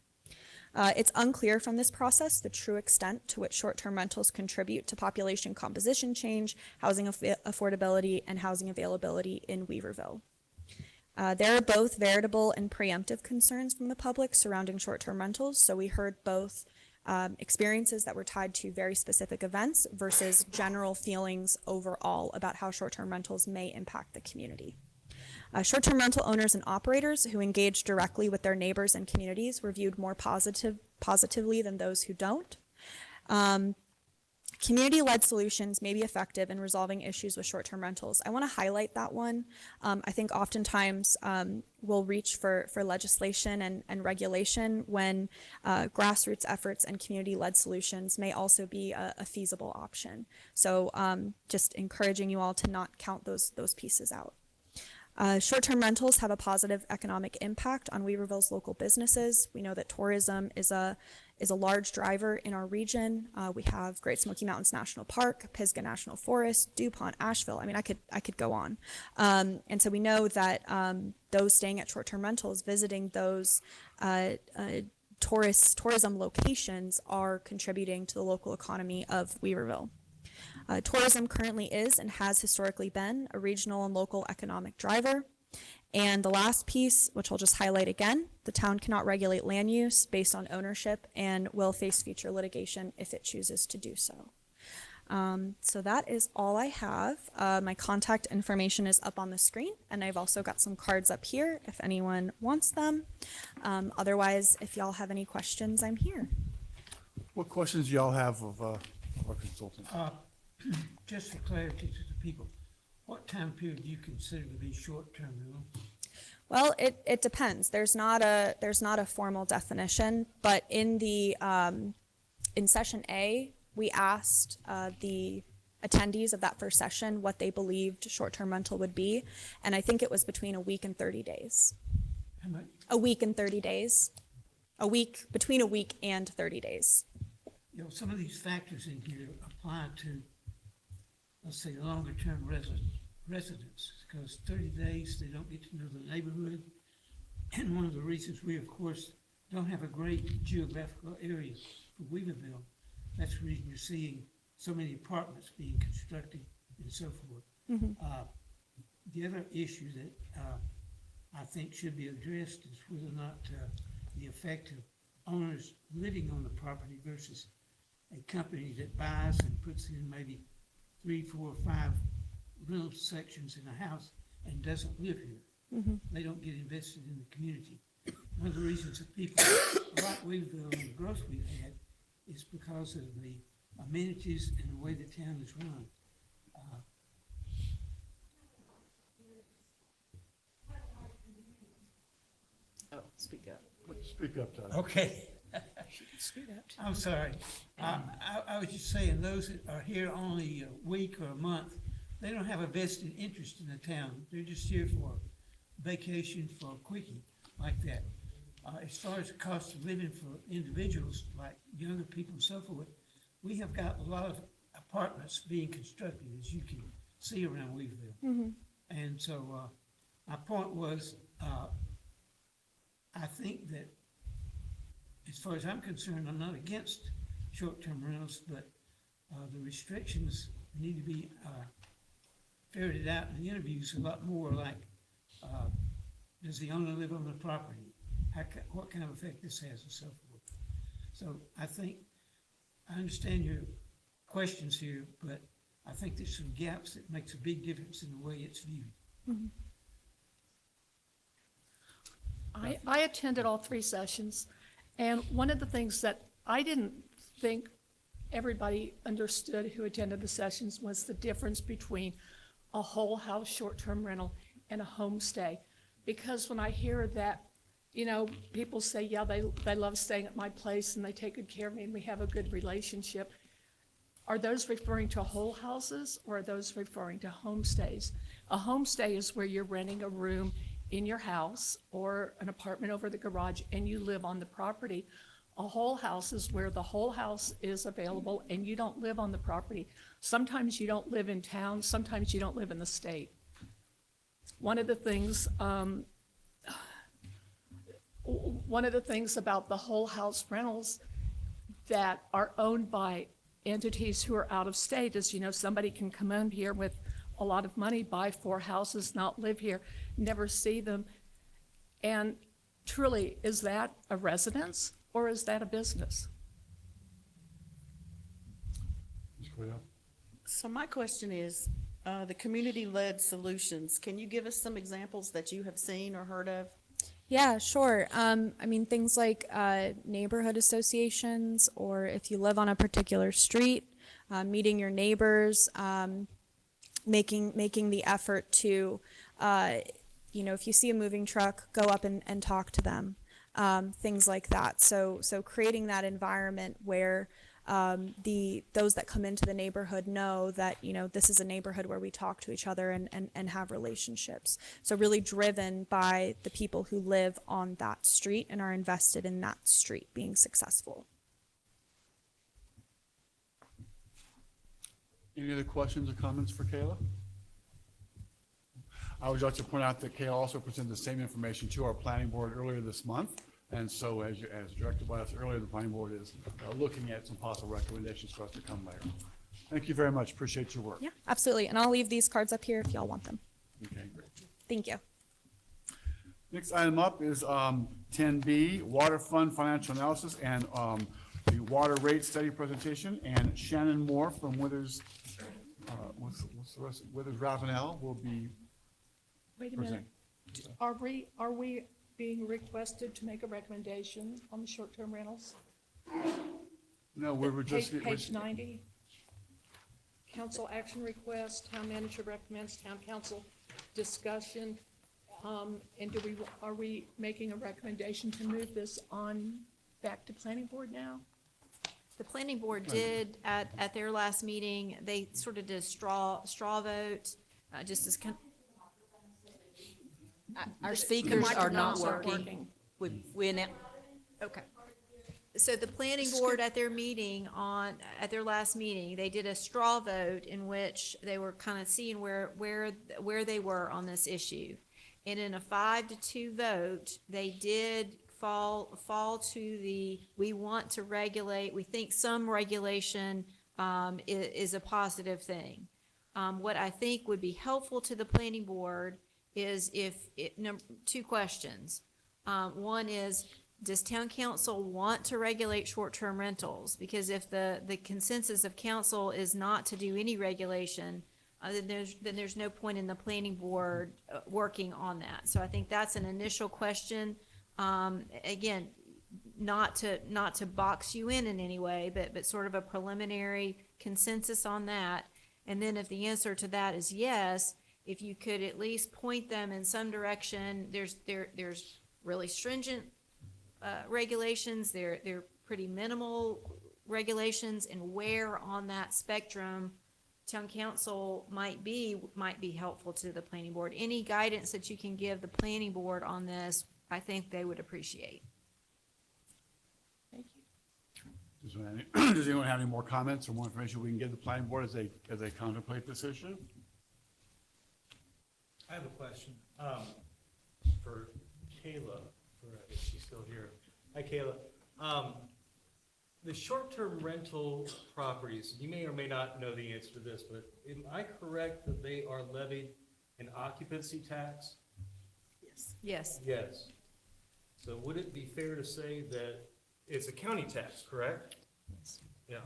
Speaker 10: It's unclear from this process the true extent to which short-term rentals contribute to population composition change, housing affordability, and housing availability in Weaverville. There are both veritable and preemptive concerns from the public surrounding short-term rentals. So we heard both experiences that were tied to very specific events versus general feelings overall about how short-term rentals may impact the community. Short-term rental owners and operators who engage directly with their neighbors and communities were viewed more positively than those who don't. Community-led solutions may be effective in resolving issues with short-term rentals. I want to highlight that one. I think oftentimes we'll reach for legislation and regulation when grassroots efforts and community-led solutions may also be a feasible option. So just encouraging you all to not count those pieces out. Short-term rentals have a positive economic impact on Weaverville's local businesses. We know that tourism is a large driver in our region. We have Great Smoky Mountains National Park, Pisgah National Forest, DuPont, Asheville. I mean, I could go on. And so we know that those staying at short-term rentals, visiting those tourism locations are contributing to the local economy of Weaverville. Tourism currently is and has historically been a regional and local economic driver. And the last piece, which I'll just highlight again, the town cannot regulate land use based on ownership and will face future litigation if it chooses to do so. So that is all I have. My contact information is up on the screen, and I've also got some cards up here if anyone wants them. Otherwise, if y'all have any questions, I'm here.
Speaker 1: What questions do y'all have of our consultant?
Speaker 4: Just for clarity to the people, what time period do you consider to be short-term rental?
Speaker 10: Well, it depends. There's not a formal definition, but in the in session A, we asked the attendees of that first session what they believed short-term rental would be, and I think it was between a week and 30 days.
Speaker 4: How much?
Speaker 10: A week and 30 days. Between a week and 30 days.
Speaker 4: You know, some of these factors in here apply to, let's say, longer-term residents, because 30 days, they don't get to know the neighborhood. And one of the reasons we, of course, don't have a great geographical area for Weaverville, that's the reason you're seeing so many apartments being constructed and so forth.
Speaker 10: Mm-hmm.
Speaker 4: The other issue that I think should be addressed is whether or not the effect of owners living on the property versus a company that buys and puts in maybe 3, 4, 5 rental sections in a house and doesn't live here.
Speaker 10: Mm-hmm.
Speaker 4: They don't get invested in the community. One of the reasons that people like Weaverville and the growth we've had is because of the amenities and the way the town is run.
Speaker 2: Oh, speak up.
Speaker 1: Speak up, Todd.
Speaker 4: Okay. I'm sorry. I was just saying, those that are here only a week or a month, they don't have a vested interest in the town. They're just here for vacation, for a quickie like that. As far as the cost of living for individuals, like younger people and so forth, we have got a lot of apartments being constructed, as you can see around Weaverville. And so, my point was, I think that as far as I'm concerned, I'm not against short-term rentals, but the restrictions need to be ferreted out in the interviews a lot more, like, does the owner live on the property? What kind of effect this has and so forth. So I think, I understand your questions here, but I think there's some gaps that makes a big difference in the way it's viewed.
Speaker 11: I attended all 3 sessions, and one of the things that I didn't think everybody understood who attended the sessions was the difference between a whole house short-term rental and a homestay. Because when I hear that, you know, people say, yeah, they love staying at my place and they take good care of me and we have a good relationship. Are those referring to whole houses or are those referring to homestays? A homestay is where you're renting a room in your house or an apartment over the garage and you live on the property. A whole house is where the whole house is available and you don't live on the property. Sometimes you don't live in town, sometimes you don't live in the state. One of the things about the whole house rentals that are owned by entities who are out of state is, you know, somebody can come in here with a lot of money, buy 4 houses, not live here, never see them. And truly, is that a residence or is that a business?
Speaker 1: Ms. Cleo?
Speaker 12: So my question is, the community-led solutions, can you give us some examples that you have seen or heard of?
Speaker 10: Yeah, sure. I mean, things like neighborhood associations, or if you live on a particular street, meeting your neighbors, making the effort to, you know, if you see a moving truck, go up and talk to them, things like that. So creating that environment where those that come into the neighborhood know that, you know, this is a neighborhood where we talk to each other and have relationships. So really driven by the people who live on that street and are invested in that street being successful.
Speaker 1: Any other questions or comments for Kayla? I would like to point out that Kayla also presented the same information to our planning board earlier this month. And so as directed by us earlier, the planning board is looking at some possible recommendations for us to come later. Thank you very much. Appreciate your work.
Speaker 10: Yeah, absolutely. And I'll leave these cards up here if y'all want them.
Speaker 1: Okay, great.
Speaker 10: Thank you.
Speaker 1: Next item up is 10B, Water Fund Financial Analysis and the Water Rate Study Presentation. And Shannon Moore from Withers, what's the rest? Withers Ravenel will be
Speaker 11: Wait a
Speaker 1: presenting.
Speaker 11: minute. Are we being requested to make a recommendation on the short-term rentals?
Speaker 1: No, we were just.
Speaker 11: Page 90. Council action request, town manager recommends, town council discussion. And are we making a recommendation to move this on back to planning board now?
Speaker 3: The planning board did, at their last meeting, they sort of did a straw vote, just as kind.
Speaker 12: Our speakers are not working.
Speaker 3: Okay. So the planning board at their meeting at their last meeting, they did a straw vote in which they were kind of seeing where they were on this issue. And in a 5-2 vote, they did fall to the, we want to regulate, we think some regulation is a positive thing. What I think would be helpful to the planning board is two questions. One is, does town council want to regulate short-term rentals? Because if the consensus of council is not to do any regulation, then there's no point in the planning board working on that. So I think that's an initial question. Again, not to box you in any way, but sort of a preliminary consensus on that. And then if the answer to that is yes, if you could at least point them in some direction. There's really stringent regulations. They're pretty minimal regulations, and where on that spectrum town council might be helpful to the planning board. Any guidance that you can give the planning board on this, I think they would appreciate.
Speaker 11: Thank you.
Speaker 1: Does anyone have any more comments or more information we can give the planning board as they contemplate this issue?
Speaker 13: I have a question, for Kayla, if she's still here. Hi, Kayla. The short-term rental properties, you may or may not know the answer to this, but am I correct that they are levied an occupancy tax?
Speaker 12: Yes.
Speaker 3: Yes.
Speaker 13: Yes. So would it be fair to say that it's a county tax, correct?
Speaker 2: Yes.
Speaker 13: Yeah.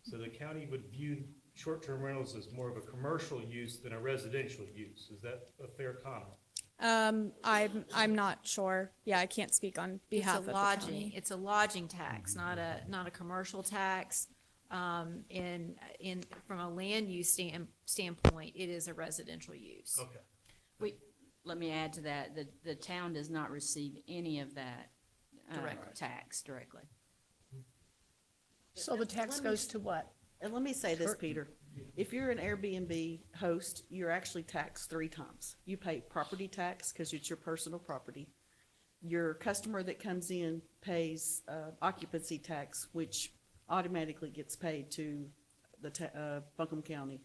Speaker 13: So the county would view short-term rentals as more of a commercial use than a residential use. Is that a fair comment?
Speaker 10: I'm not sure. Yeah, I can't speak on behalf of the county.
Speaker 3: It's a lodging tax, not a commercial tax. From a land use standpoint, it is a residential use.
Speaker 13: Okay.
Speaker 2: Let me add to that, the town does not receive any of that tax directly.
Speaker 11: So the tax goes to what?
Speaker 12: And let me say this, Peter. If you're an Airbnb host, you're actually taxed 3 times. You pay property tax because it's your personal property. Your customer that comes in pays occupancy tax, which automatically gets paid to the Buncombe County.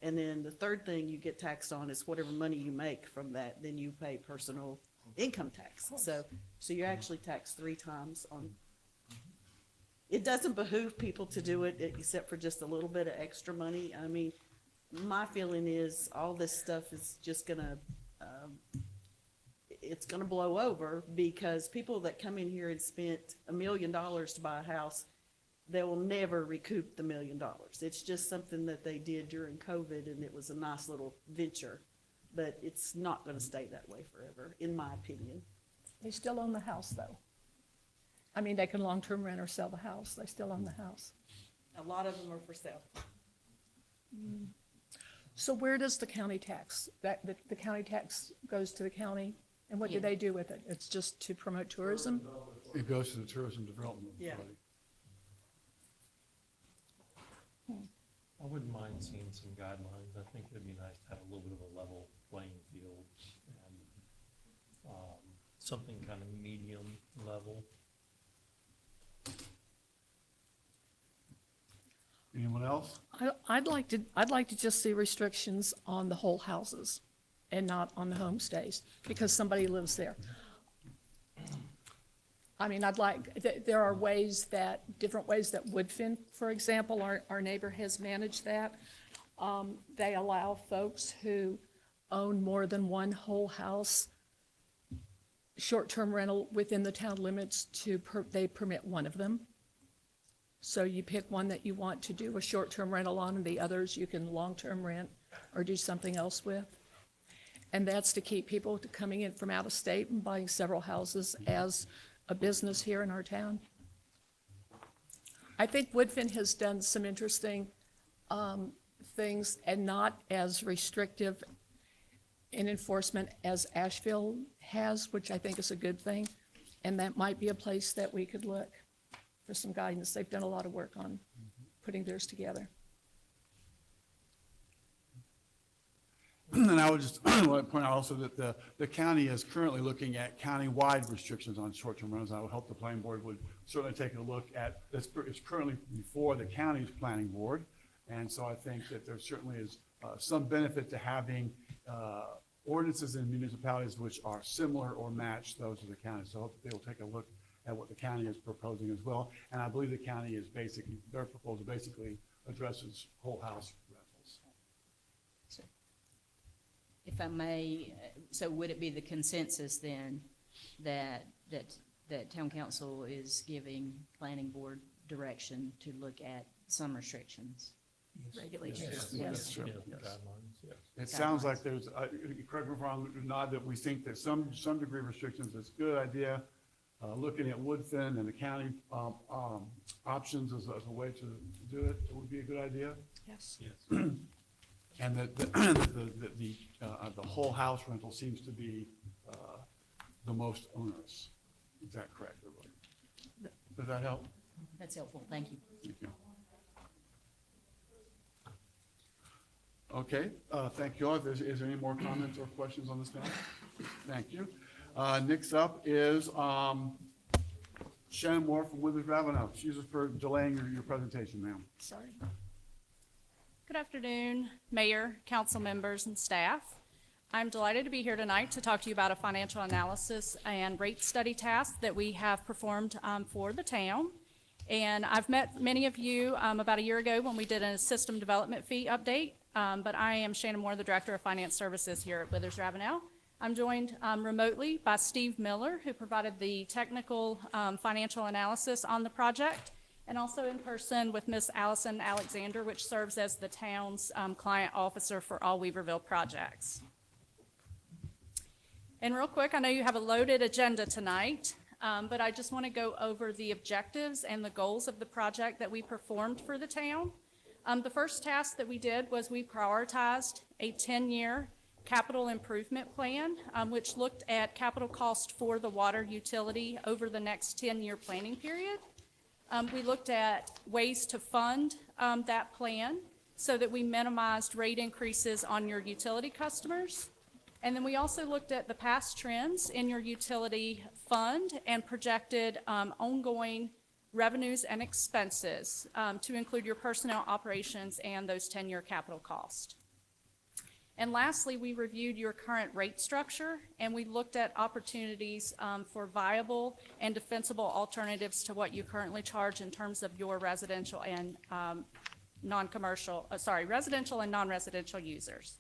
Speaker 12: And then the third thing you get taxed on is whatever money you make from that, then you pay personal income tax. So you're actually taxed 3 times on. It doesn't behoove people to do it except for just a little bit of extra money. I mean, my feeling is all this stuff is just gonna, it's gonna blow over because people that come in here and spent $1 million to buy a house, they will never recoup the $1 million. It's just something that they did during COVID and it was a nice little venture, but it's not gonna stay that way forever, in my opinion.
Speaker 11: They still own the house, though. I mean, they can long-term rent or sell the house. They still own the house.
Speaker 12: A lot of them are for sale.
Speaker 11: So where does the county tax, the county tax goes to the county? And what do
Speaker 2: Yeah.
Speaker 11: they do with it? It's just to promote tourism?
Speaker 1: It goes to the Tourism Development
Speaker 12: Yeah.
Speaker 1: Authority.
Speaker 6: I wouldn't mind seeing some guidelines. I think it'd be nice to have a little bit of a level playing field and something kind of medium level.
Speaker 1: Anyone else?
Speaker 11: I'd like to just see restrictions on the whole houses and not on the homestays because somebody lives there. I mean, there are different ways that Woodfin, for example, our neighbor has managed that. They allow folks who own more than one whole house, short-term rental within the town limits they permit one of them. So you pick one that you want to do a short-term rental on, and the others you can long-term rent or do something else with. And that's to keep people coming in from out of state and buying several houses as a business here in our town. I think Woodfin has done some interesting things and not as restrictive in enforcement as Asheville has, which I think is a good thing. And that might be a place that we could look for some guidance. They've done a lot of work on putting theirs together.
Speaker 1: And I would just want to point out also that the county is currently looking at county-wide restrictions on short-term rentals. I would hope the planning board would certainly take a look at, it's currently before the county's planning board. And so I think that there certainly is some benefit to having ordinances in municipalities which are similar or match those of the county. So I hope that they will take a look at what the county is proposing as well. And I believe the county is their proposal basically addresses whole house rentals.
Speaker 2: If I may, so would it be the consensus then that town council is giving planning board direction to look at some restrictions?
Speaker 11: Regulations.
Speaker 1: Yes, sure.
Speaker 6: Yeah,
Speaker 1: Yes.
Speaker 6: guidelines, yes.
Speaker 1: It sounds like there's, correct me if I'm wrong, Nod, that we think that some degree of restrictions is a good idea. Looking at Woodfin and the county options as a way to do it would be a good idea.
Speaker 11: Yes.
Speaker 6: Yes.
Speaker 1: And that the whole house rental seems to be the most onerous. Is that correct, everybody? Does that help?
Speaker 2: That's helpful, thank you.
Speaker 1: Thank you. Okay, thank you all. Is there any more comments or questions on this now? Thank you. Next up is Shannon Moore from Weaverville. Excuse us for delaying your presentation, ma'am.
Speaker 14: Sorry. Good afternoon, Mayor, council members, and staff. I'm delighted to be here tonight to talk to you about a financial analysis and rate study task that we have performed for the town. And I've met many of you about a year ago when we did a system development fee update, but I am Shannon Moore, the Director of Finance Services here at Withers Ravenel. I'm joined remotely by Steve Miller, who provided the technical financial analysis on the project, and also in person with Miss Allison Alexander, which serves as the town's client officer for all Weaverville projects. And real quick, I know you have a loaded agenda tonight, but I just want to go over the objectives and the goals of the project that we performed for the town. The first task that we did was we prioritized a 10-year capital improvement plan, which looked at capital cost for the water utility over the next 10-year planning period. We looked at ways to fund that plan so that we minimized rate increases on your utility customers. And then we also looked at the past trends in your utility fund and projected ongoing revenues and expenses to include your personnel operations and those 10-year capital costs. And lastly, we reviewed your current rate structure, and we looked at opportunities for viable and defensible alternatives to what you currently charge in terms of your residential and residential and non-residential users.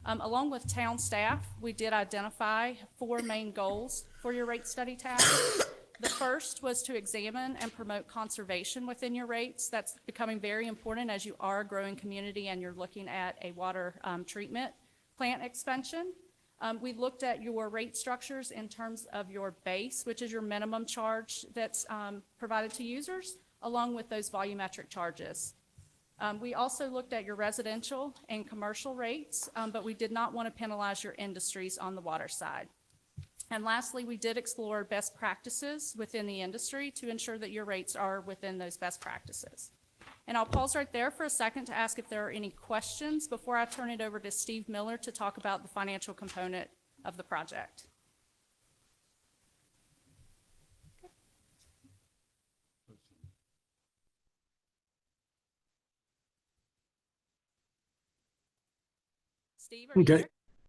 Speaker 14: Along with town staff, we did identify 4 main goals for your rate study task. The first was to examine and promote conservation within your rates. That's becoming very important as you are a growing community and you're looking at a water treatment plant expansion. We looked at your rate structures in terms of your base, which is your minimum charge that's provided to users, along with those volumetric charges. We also looked at your residential and commercial rates, but we did not want to penalize your industries on the water side. And lastly, we did explore best practices within the industry to ensure that your rates are within those best practices. And I'll pause right there for a second to ask if there are any questions before I turn it over to Steve Miller to talk about the financial component of the project. Steve, are you
Speaker 15: Okay.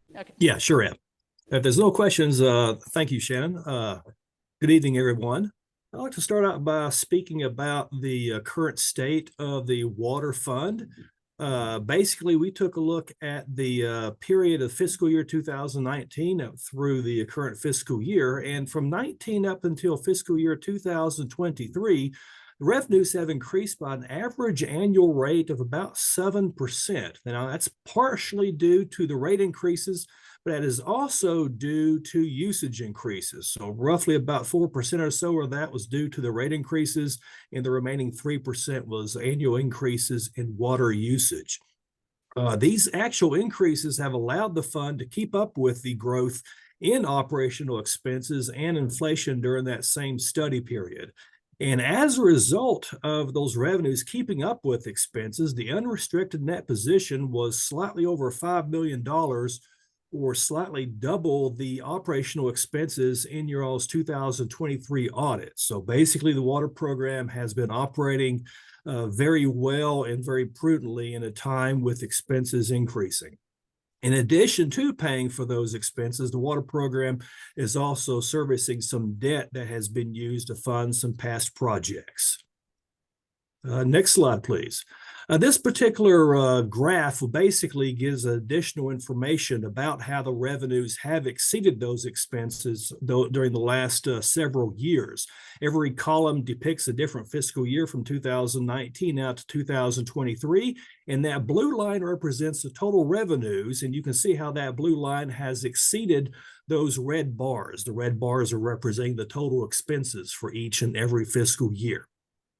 Speaker 14: there? Okay.
Speaker 15: Yeah, sure am. If there's no questions, thank you, Shannon. Good evening, everyone. I'd like to start out by speaking about the current state of the water fund. Basically, we took a look at the period of fiscal year 2019 up through the current fiscal year, and from 19 up until fiscal year 2023, the revenues have increased by an average annual rate of about 7%. Now, that's partially due to the rate increases, but that is also due to usage increases. So roughly about 4% or so of that was due to the rate increases, and the remaining 3% was annual increases in water usage. These actual increases have allowed the fund to keep up with the growth in operational expenses and inflation during that same study period. And as a result of those revenues keeping up with expenses, the unrestricted net position was slightly over $5 million, or slightly double the operational expenses in your all's 2023 audit. So basically, the water program has been operating very well and very prudently in a time with expenses increasing. In addition to paying for those expenses, the water program is also servicing some debt that has been used to fund some past projects. Next slide, please. This particular graph basically gives additional information about how the revenues have exceeded those expenses during the last several years. Every column depicts a different fiscal year from 2019 out to 2023, and that blue line represents the total revenues, and you can see how that blue line has exceeded those red bars. The red bars are representing the total expenses for each and every fiscal year.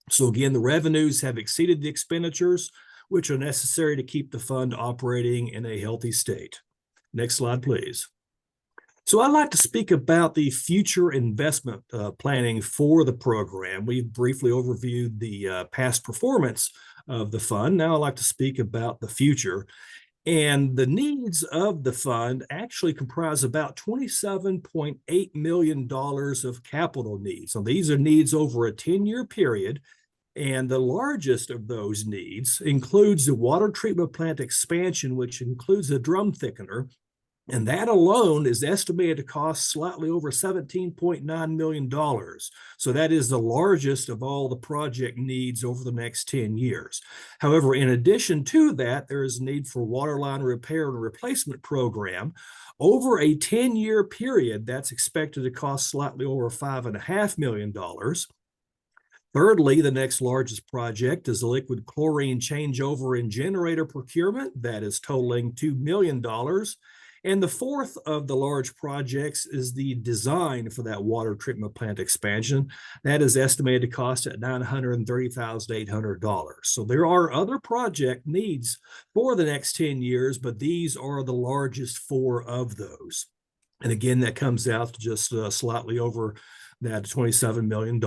Speaker 15: So again, the revenues have exceeded the expenditures, which are necessary to keep the fund operating in a healthy state. Next slide, please. So I'd like to speak about the future investment planning for the program. We've briefly overviewed the past performance of the fund. Now I'd like to speak about the future. And the needs of the fund actually comprise about $27.8 million of capital needs. So these are needs over a 10-year period. And the largest of those needs includes the water treatment plant expansion, which includes a drum thickener. And that alone is estimated to cost slightly over $17.9 million. So that is the largest of all the project needs over the next 10 years. However, in addition to that, there is a need for water line repair and replacement program. Over a 10-year period, that's expected to cost slightly over $5.5 million. Thirdly, the next largest project is a liquid chlorine changeover and generator procurement that is totaling $2 million. And the fourth of the large projects is the design for that water treatment plant expansion. That is estimated to cost at $930,800. So there are other project needs for the next 10 years, but these are the largest four of those. And again, that comes out to just slightly over that $27 million.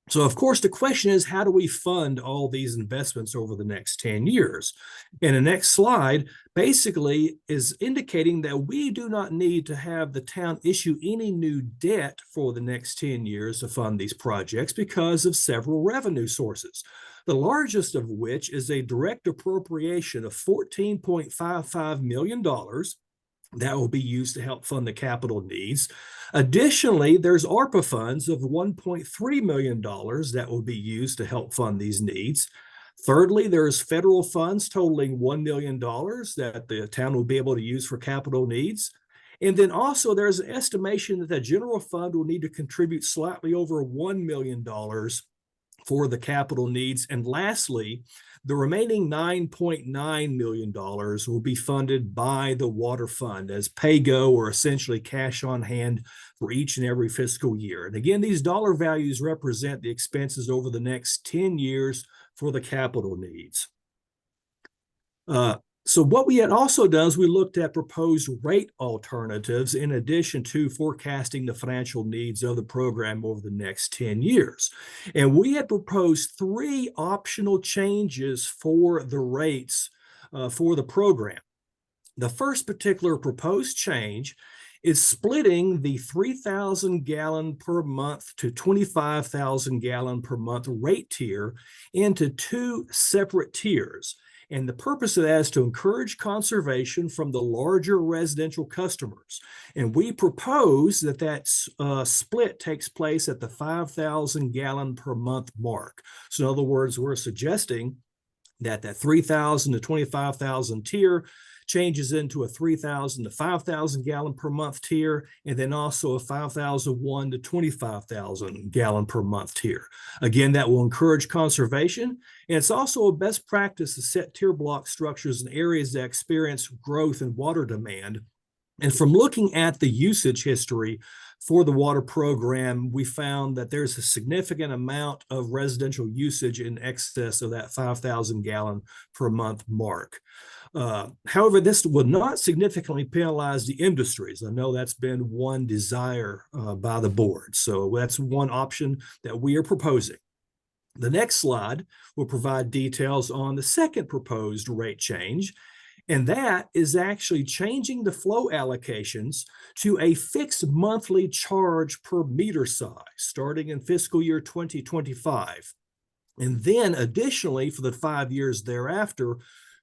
Speaker 15: So, of course, the question is, how do we fund all these investments over the next 10 years? And the next slide basically is indicating that we do not need to have the town issue any new debt for the next 10 years to fund these projects because of several revenue sources, the largest of which is a direct appropriation of $14.55 million. That will be used to help fund the capital needs. Additionally, there's ARPA funds of $1.3 million that will be used to help fund these needs. Thirdly, there's federal funds totaling $1 million that the town will be able to use for capital needs. And then also there's an estimation that the general fund will need to contribute slightly over $1 million for the capital needs. And lastly, the remaining $9.9 million will be funded by the water fund as pay-go, or essentially cash on hand for each and every fiscal year. And again, these dollar values represent the expenses over the next 10 years for the capital needs. So what we had also done is we looked at proposed rate alternatives in addition to forecasting the financial needs of the program over the next 10 years. And we had proposed 3 optional changes for the rates for the program. The first particular proposed change is splitting the 3,000 gallon per month to 25,000 gallon per month rate tier into 2 separate tiers. And the purpose of that is to encourage conservation from the larger residential customers. And we propose that that split takes place at the 5,000 gallon per month mark. So in other words, we're suggesting that 3,000 to 25,000 tier changes into a 3,000 to 5,000 gallon per month tier, and then also a 5,001 to 25,000 gallon per month tier. Again, that will encourage conservation, and it's also a best practice to set tier block structures in areas that experience growth in water demand. And from looking at the usage history for the water program, we found that there's a significant amount of residential usage in excess of that 5,000 gallon per month mark. However, this will not significantly penalize the industries. I know that's been one desire by the board. So that's one option that we are proposing. The next slide will provide details on the second proposed rate change, and that is actually changing the flow allocations to a fixed monthly charge per meter size starting in fiscal year 2025. And then additionally, for the 5 years thereafter,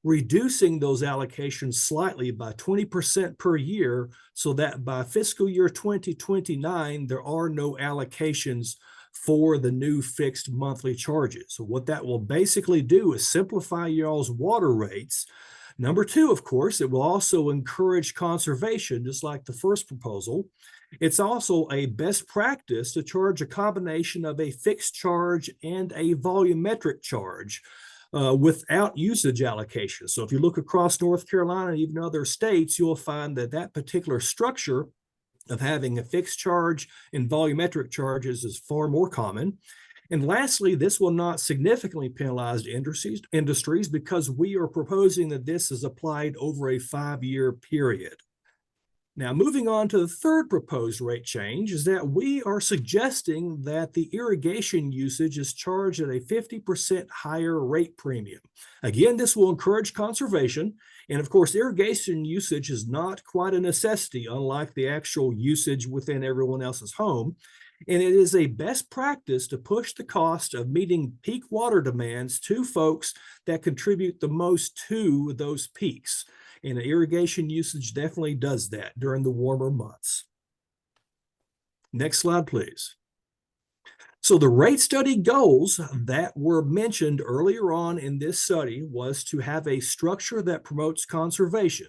Speaker 15: reducing those allocations slightly by 20% per year so that by fiscal year 2029, there are no allocations for the new fixed monthly charges. So what that will basically do is simplify y'all's water rates. Number 2, of course, it will also encourage conservation, just like the first proposal. It's also a best practice to charge a combination of a fixed charge and a volumetric charge without usage allocation. So if you look across North Carolina and even other states, you'll find that that particular structure of having a fixed charge and volumetric charges is far more common. And lastly, this will not significantly penalize industries because we are proposing that this is applied over a 5-year period. Now, moving on to the third proposed rate change is that we are suggesting that the irrigation usage is charged at a 50% higher rate premium. Again, this will encourage conservation. And of course, irrigation usage is not quite a necessity, unlike the actual usage within everyone else's home. And it is a best practice to push the cost of meeting peak water demands to folks that contribute the most to those peaks. And irrigation usage definitely does that during the warmer months. Next slide, please. So the rate study goals that were mentioned earlier on in this study was to have a structure that promotes conservation.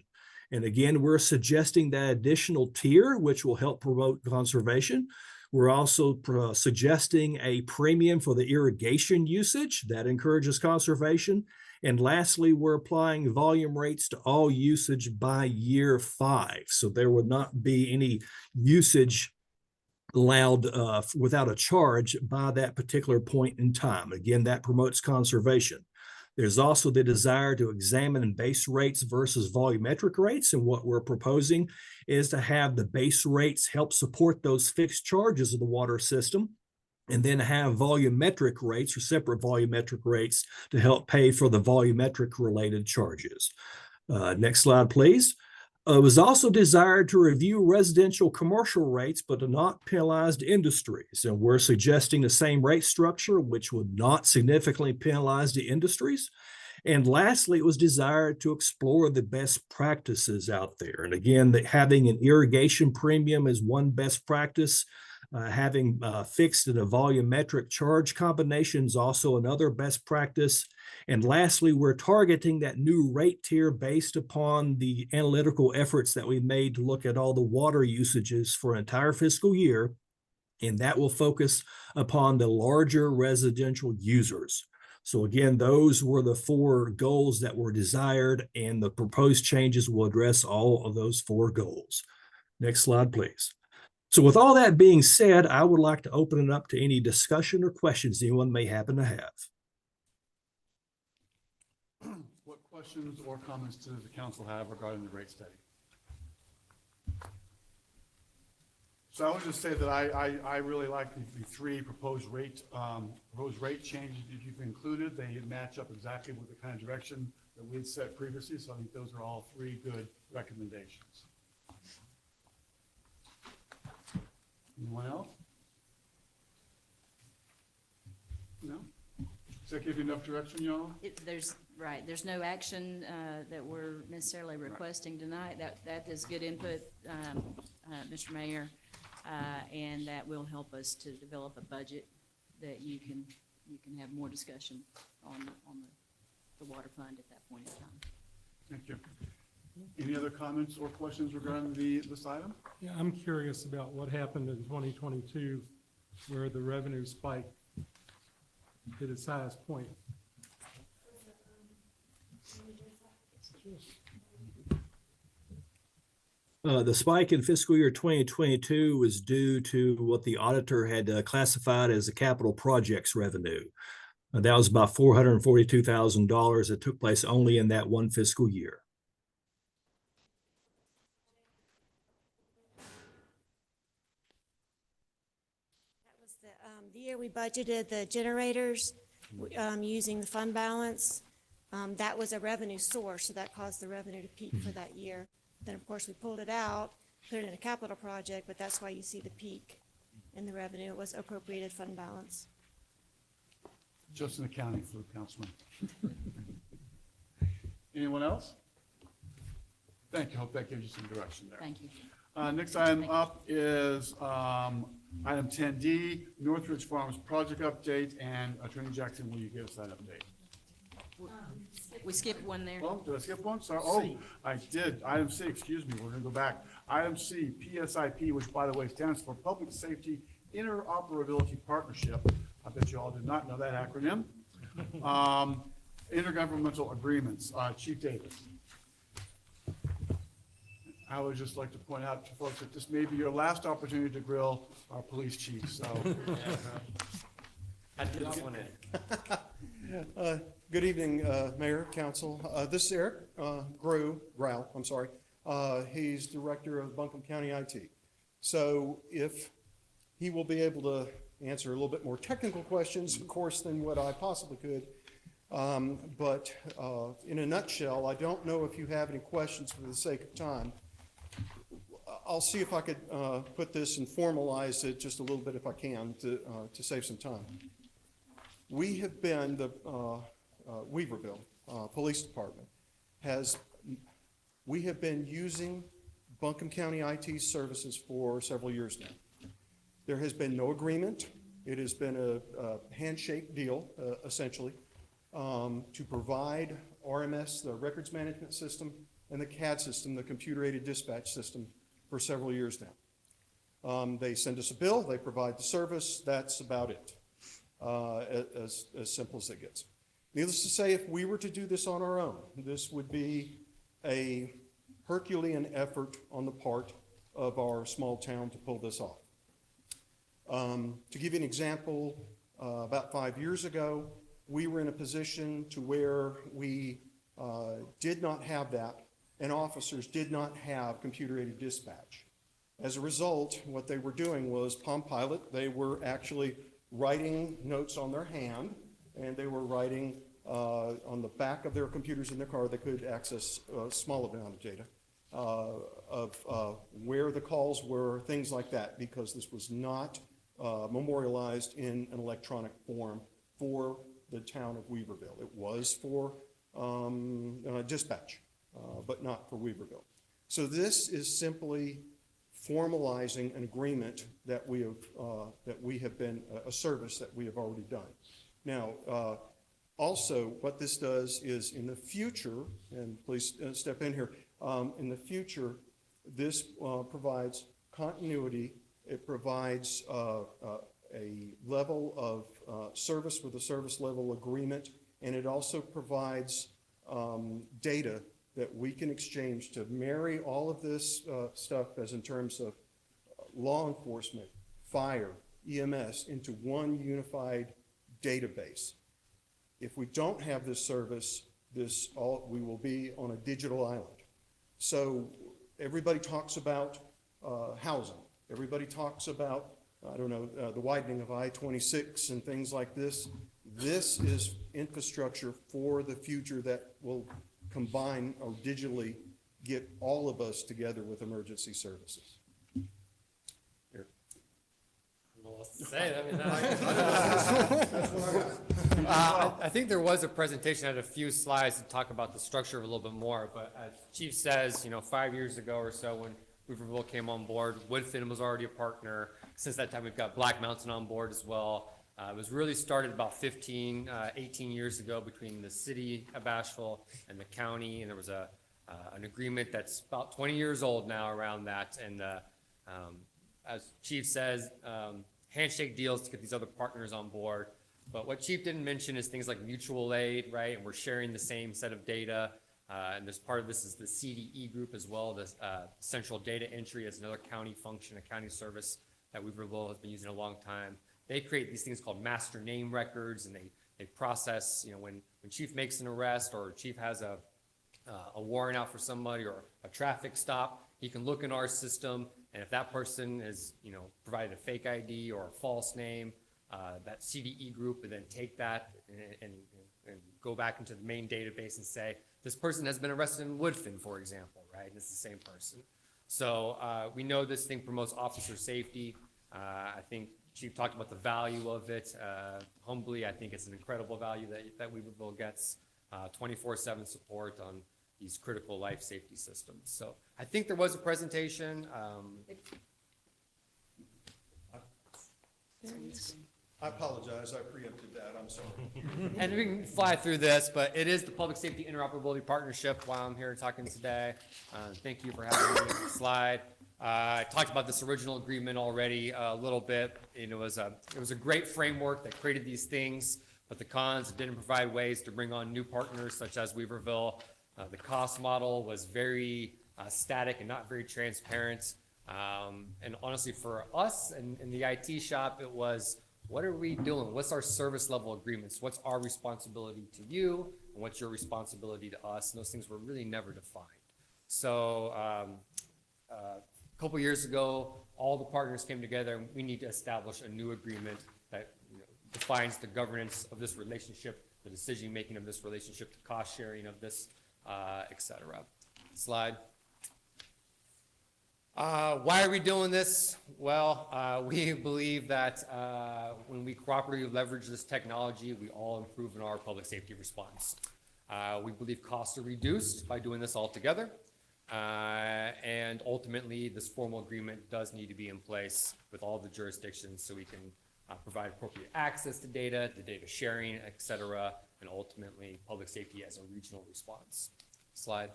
Speaker 15: And again, we're suggesting that additional tier, which will help promote conservation. We're also suggesting a premium for the irrigation usage that encourages conservation. And lastly, we're applying volume rates to all usage by year 5. So there would not be any usage allowed without a charge by that particular point in time. Again, that promotes conservation. There's also the desire to examine base rates versus volumetric rates. And what we're proposing is to have the base rates help support those fixed charges of the water system, and then have volumetric rates or separate volumetric rates to help pay for the volumetric related charges. Next slide, please. It was also desired to review residential commercial rates, but to not penalize industries. And we're suggesting the same rate structure, which would not significantly penalize the industries. And lastly, it was desired to explore the best practices out there. And again, having an irrigation premium is one best practice. Having fixed and a volumetric charge combination is also another best practice. And lastly, we're targeting that new rate tier based upon the analytical efforts that we made to look at all the water usages for an entire fiscal year. And that will focus upon the larger residential users. So again, those were the 4 goals that were desired, and the proposed changes will address all of those 4 goals. Next slide, please. So with all that being said, I would like to open it up to any discussion or questions anyone may happen to have.
Speaker 1: What questions or comments does the council have regarding the rate study? So I would just say that I really like the 3 proposed rate changes that you've included. They match up exactly with the kind of direction that we had set previously. So I think those are all 3 good recommendations. Anyone else? No? Does that give you enough direction, y'all?
Speaker 2: There's no action that we're necessarily requesting tonight. That is good input, Mr. Mayor, and that will help us to develop a budget that you can have more discussion on the water fund at that point in time.
Speaker 1: Thank you. Any other comments or questions regarding this item?
Speaker 7: Yeah, I'm curious about what happened in 2022 where the revenue spiked to its highest point.
Speaker 15: The spike in fiscal year 2022 was due to what the auditor had classified as a capital projects revenue. That was about $442,000 that took place only in that one fiscal year.
Speaker 16: That was the year we budgeted the generators using the fund balance. That was a revenue source, so that caused the revenue to peak for that year. Then, of course, we pulled it out, put it in a capital project, but that's why you see the peak in the revenue. It was appropriated fund balance.
Speaker 1: Just an accounting fluke, Councilman. Anyone else? Thank you. Hope that gives you some direction there.
Speaker 2: Thank you.
Speaker 1: Next item up is item 10D, Northridge Farms project update, and Attorney Jackson, will you give us that update?
Speaker 2: We skipped one there.
Speaker 1: Oh, did I skip one? Sorry. Oh, I did. Item C, excuse me. We're going to go back. Item C, PSIP, which by the way stands for Public Safety Interoperability Partnership. I bet you all did not know that acronym. Intergovernmental agreements. Chief Davis. I would just like to point out to folks that this may be your last opportunity to grill our police chief, so.
Speaker 17: Good evening, Mayor, Council. This is Eric Grau, I'm sorry. He's director of Buncombe County IT. So if he will be able to answer a little bit more technical questions, of course, than what I possibly could. But in a nutshell, I don't know if you have any questions for the sake of time. I'll see if I could put this and formalize it just a little bit if I can to save some time. We have been, the Weaverville Police Department we have been using Buncombe County IT services for several years now. There has been no agreement. It has been a handshake deal, essentially, to provide RMS, the records management system, and the CAD system, the computer-aided dispatch system, for several years now. They send us a bill, they provide the service, that's about it, as simple as it gets. Needless to say, if we were to do this on our own, this would be a Herculean effort on the part of our small town to pull this off. To give you an example, about 5 years ago, we were in a position to where we did not have that, and officers did not have computer-aided dispatch. As a result, what they were doing was Palm Pilot. They were actually writing notes on their hand, and they were writing on the back of their computers in their car. They could access a small amount of data of where the calls were, things like that, because this was not memorialized in an electronic form for the town of Weaverville. It was for dispatch, but not for Weaverville. So this is simply formalizing an agreement that we have been a service that we have already done. Now, also, what this does is in the future, and please step in here, in the future, this provides continuity. It provides a level of service with a service level agreement, and it also provides data that we can exchange to marry all of this stuff as in terms of law enforcement, fire, EMS into one unified database. If we don't have this service, we will be on a digital island. So everybody talks about housing. Everybody talks about, I don't know, the widening of I-26 and things like this. This is infrastructure for the future that will combine or digitally get all of us together with emergency services. Here.
Speaker 18: I think there was a presentation that had a few slides to talk about the structure a little bit more, but as Chief says, 5 years ago or so when Weaverville came on board, Woodfin was already a partner. Since that time, we've got Black Mountain on board as well. It was really started about 18 years ago between the city of Asheville and the county, and there was an agreement that's about 20 years old now around that. And as Chief says, handshake deals to get these other partners on board. But what Chief didn't mention is things like mutual aid, right? And we're sharing the same set of data. And this part of this is the CDE group as well. The Central Data Entry is another county function, a county service that Weaverville has been using a long time. They create these things called master name records, and they process, when Chief makes an arrest or Chief has a warrant out for somebody or a traffic stop, he can look in our system, and if that person has, provided a fake ID or a false name, that CDE group would then take that and go back into the main database and say, this person has been arrested in Woodfin, for example, right? And it's the same person. So we know this thing promotes officer safety. I think Chief talked about the value of it. Humbly, I think it's an incredible value that Weaverville gets, 24/7 support on these critical life safety systems. So I think there was a presentation.
Speaker 17: I apologize, I preempted that, I'm sorry.
Speaker 18: And we can fly through this, but it is the Public Safety Interoperability Partnership while I'm here talking today. Thank you for having me on the slide. I talked about this original agreement already a little bit. It was a great framework that created these things, but the cons didn't provide ways to bring on new partners such as Weaverville. The cost model was very static and not very transparent. And honestly, for us in the IT shop, it was, what are we doing? What's our service level agreements? What's our responsibility to you? And what's your responsibility to us? And those things were really never defined. So a couple years ago, all the partners came together, and we need to establish a new agreement that defines the governance of this relationship, the decision-making of this relationship, the cost sharing of this, et cetera. Slide. Why are we doing this? Well, we believe that when we cooperatively leverage this technology, we all improve in our public safety response. We believe costs are reduced by doing this all together. And ultimately, this formal agreement does need to be in place with all the jurisdictions so we can provide appropriate access to data, the data sharing, et cetera, and ultimately public safety as a regional response. Slide.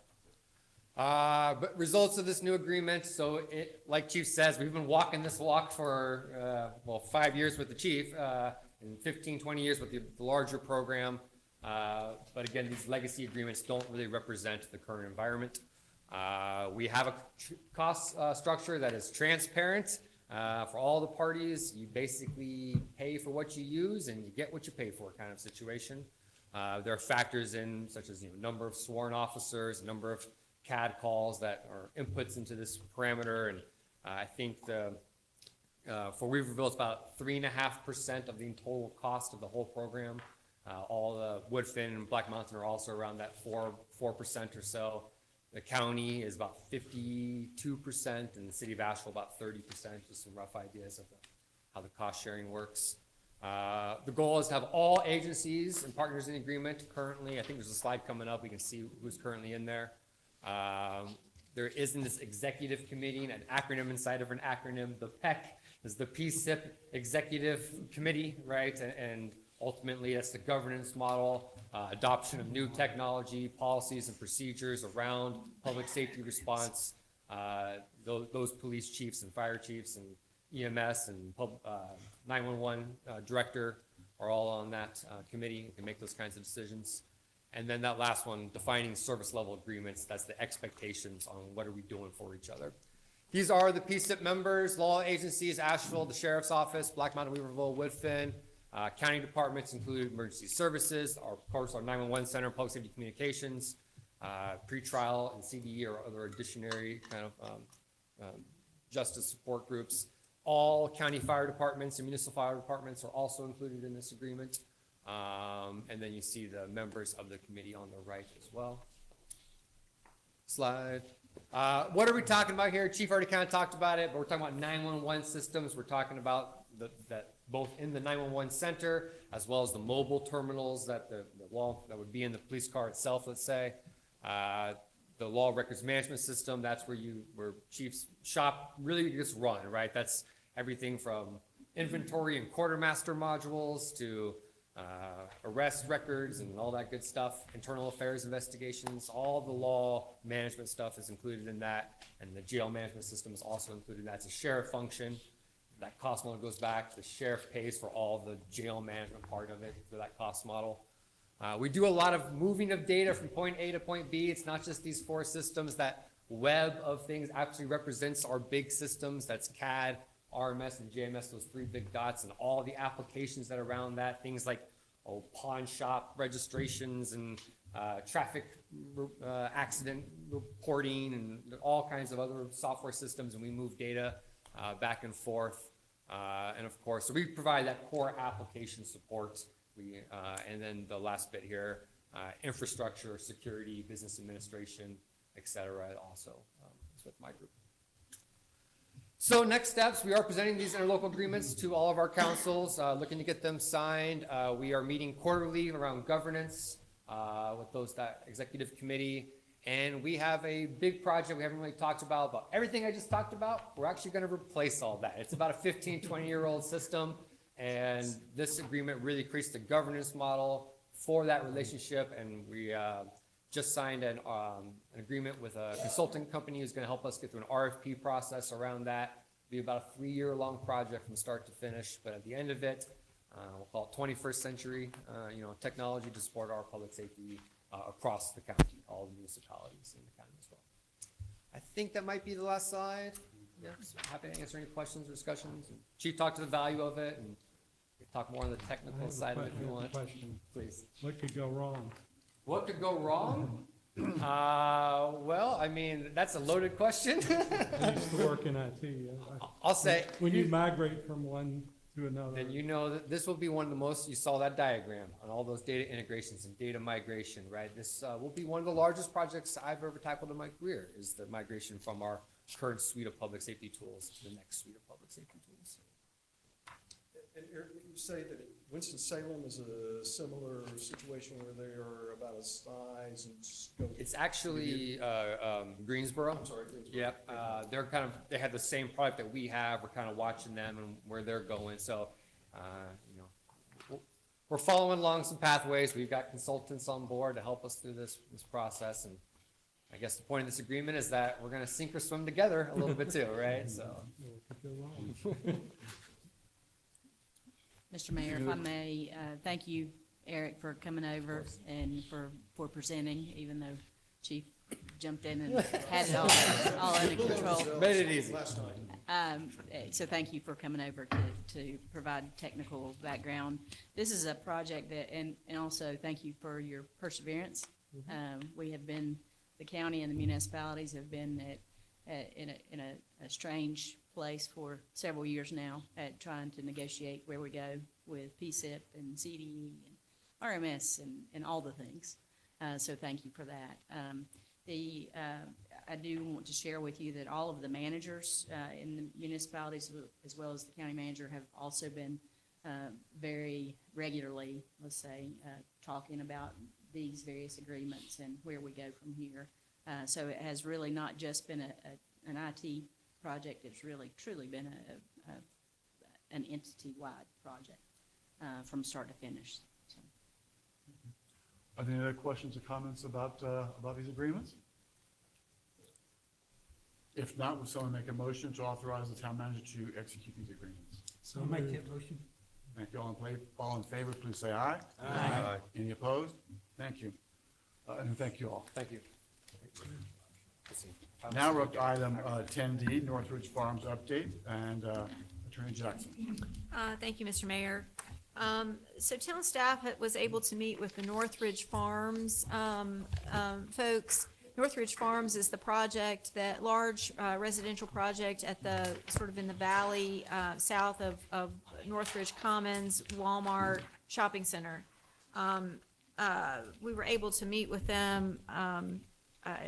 Speaker 18: But results of this new agreement, so it, like Chief says, we've been walking this walk for, 5 years with the Chief, and 15, 20 years with the larger program. But again, these legacy agreements don't really represent the current environment. We have a cost structure that is transparent for all the parties. You basically pay for what you use and you get what you pay for kind of situation. There are factors in such as number of sworn officers, number of CAD calls that are inputs into this parameter. And I think for Weaverville, it's about 3.5% of the total cost of the whole program. All the Woodfin and Black Mountain are also around that 4% or so. The county is about 52%, and the city of Asheville about 30%, just some rough ideas of how the cost sharing works. The goal is to have all agencies and partners in agreement currently. I think there's a slide coming up. We can see who's currently in there. There is in this executive committee, an acronym inside of an acronym. The PEC is the PSIP Executive Committee, right? And ultimately, that's the governance model, adoption of new technology, policies and procedures around public safety response. Those police chiefs and fire chiefs and EMS and 911 director are all on that committee and can make those kinds of decisions. And then that last one, defining service level agreements, that's the expectations on what are we doing for each other. These are the PSIP members, law agencies, Asheville, the Sheriff's Office, Black Mountain, Weaverville, Woodfin. County departments include emergency services, of course, our 911 center, public safety communications, pretrial and CDE or other additionary kind of justice support groups. All county fire departments and municipal fire departments are also included in this agreement. And then you see the members of the committee on the right as well. Slide. What are we talking about here? Chief already kind of talked about it, but we're talking about 911 systems. We're talking about that both in the 911 center as well as the mobile terminals that the law that would be in the police car itself, let's say. The law records management system, that's where chief's shop really gets run, right? That's everything from inventory and quartermaster modules to arrest records and all that good stuff, internal affairs investigations, all the law management stuff is included in that, and the jail management system is also included in that. It's a sheriff function. That cost model goes back. The sheriff pays for all the jail management part of it for that cost model. We do a lot of moving of data from point A to point B. It's not just these 4 systems. That web of things actually represents our big systems. That's CAD, RMS, and JMS, those 3 big dots, and all the applications that are around that. Things like pawn shop registrations and traffic accident reporting and all kinds of other software systems, and we move data back and forth. And of course, so we provide that core application support. And then the last bit here, infrastructure, security, business administration, et cetera, also is with my group. So next steps, we are presenting these interlocal agreements to all of our councils, looking to get them signed. We are meeting quarterly around governance with that executive committee. And we have a big project we haven't really talked about everything I just talked about. We're actually going to replace all that. It's about a 15, 20-year-old system. And this agreement really creates the governance model for that relationship. And we just signed an agreement with a consulting company who's going to help us get through an RFP process around that. It'll be about a 3-year-long project from start to finish. But at the end of it, we'll call it 21st century technology to support our public safety across the county, all the municipalities in the county as well. I think that might be the last slide. Yeah, so happy to answer any questions or discussions. Chief talked to the value of it, and we can talk more on the technical side of it if you want.
Speaker 7: Question.
Speaker 18: Please.
Speaker 7: What could go wrong?
Speaker 18: What could go wrong? Well, I mean, that's a loaded question.
Speaker 7: I used to work in IT.
Speaker 18: I'll say.
Speaker 7: When you migrate from one to another.
Speaker 18: Then you know that this will be one of the most, you saw that diagram on all those data integrations and data migration, right? This will be one of the largest projects I've ever tackled in my career, is the migration from our current suite of public safety tools to the next suite of public safety tools.
Speaker 17: And Eric, you say that Winston-Salem is a similar situation where they are about a size and scope?
Speaker 18: It's actually Greensboro.
Speaker 17: I'm sorry, Greensboro.
Speaker 18: Yep, they're kind of, they have the same product that we have. We're kind of watching them and where they're going. So, you know, we're following along some pathways. We've got consultants on board to help us through this process. And I guess the point of this agreement is that we're going to sink or swim together a little bit too, right? So.
Speaker 2: Mr. Mayor, if I may, thank you, Eric, for coming over and for presenting, even though Chief jumped in and had it all under control.
Speaker 18: Made it easy.
Speaker 2: So thank you for coming over to provide technical background. This is a project that, and also thank you for your perseverance. We have been, the county and the municipalities have been in a strange place for several years now at trying to negotiate where we go with PSIP and CDE and RMS and all the things. So thank you for that. I do want to share with you that all of the managers in the municipalities as well as the county manager have also been very regularly, let's say, talking about these various agreements and where we go from here. So it has really not just been an IT project, it's really truly been an entity-wide project from start to finish. So.
Speaker 1: Are there any other questions or comments about these agreements? If not, would someone make a motion to authorize the town manager to execute these agreements?
Speaker 4: So I'll make that motion.
Speaker 1: Thank you. All in favor, please say aye.
Speaker 18: Aye.
Speaker 1: Any opposed? Thank you. And thank you all.
Speaker 18: Thank you.
Speaker 1: Now we're up to item 10D, Northridge Farms update, and Attorney Jackson.
Speaker 3: Thank you, Mr. Mayor. So town staff was able to meet with the Northridge Farms folks. Northridge Farms is the project, that large residential project at the, sort of in the valley south of Northridge Commons, Walmart Shopping Center. We were able to meet with them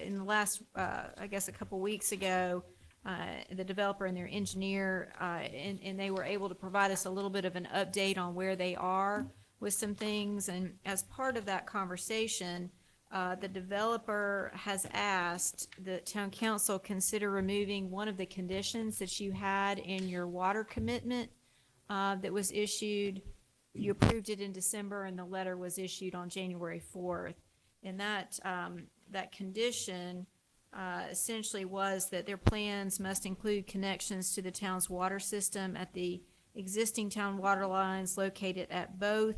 Speaker 3: in the last, I guess, a couple weeks ago, the developer and their engineer, and they were able to provide us a little bit of an update on where they are with some things. And as part of that conversation, the developer has asked the town council consider removing one of the conditions that you had in your water commitment that was issued. You approved it in December, and the letter was issued on January 4th. And that condition essentially was that their plans must include connections to the town's water system at the existing town water lines located at both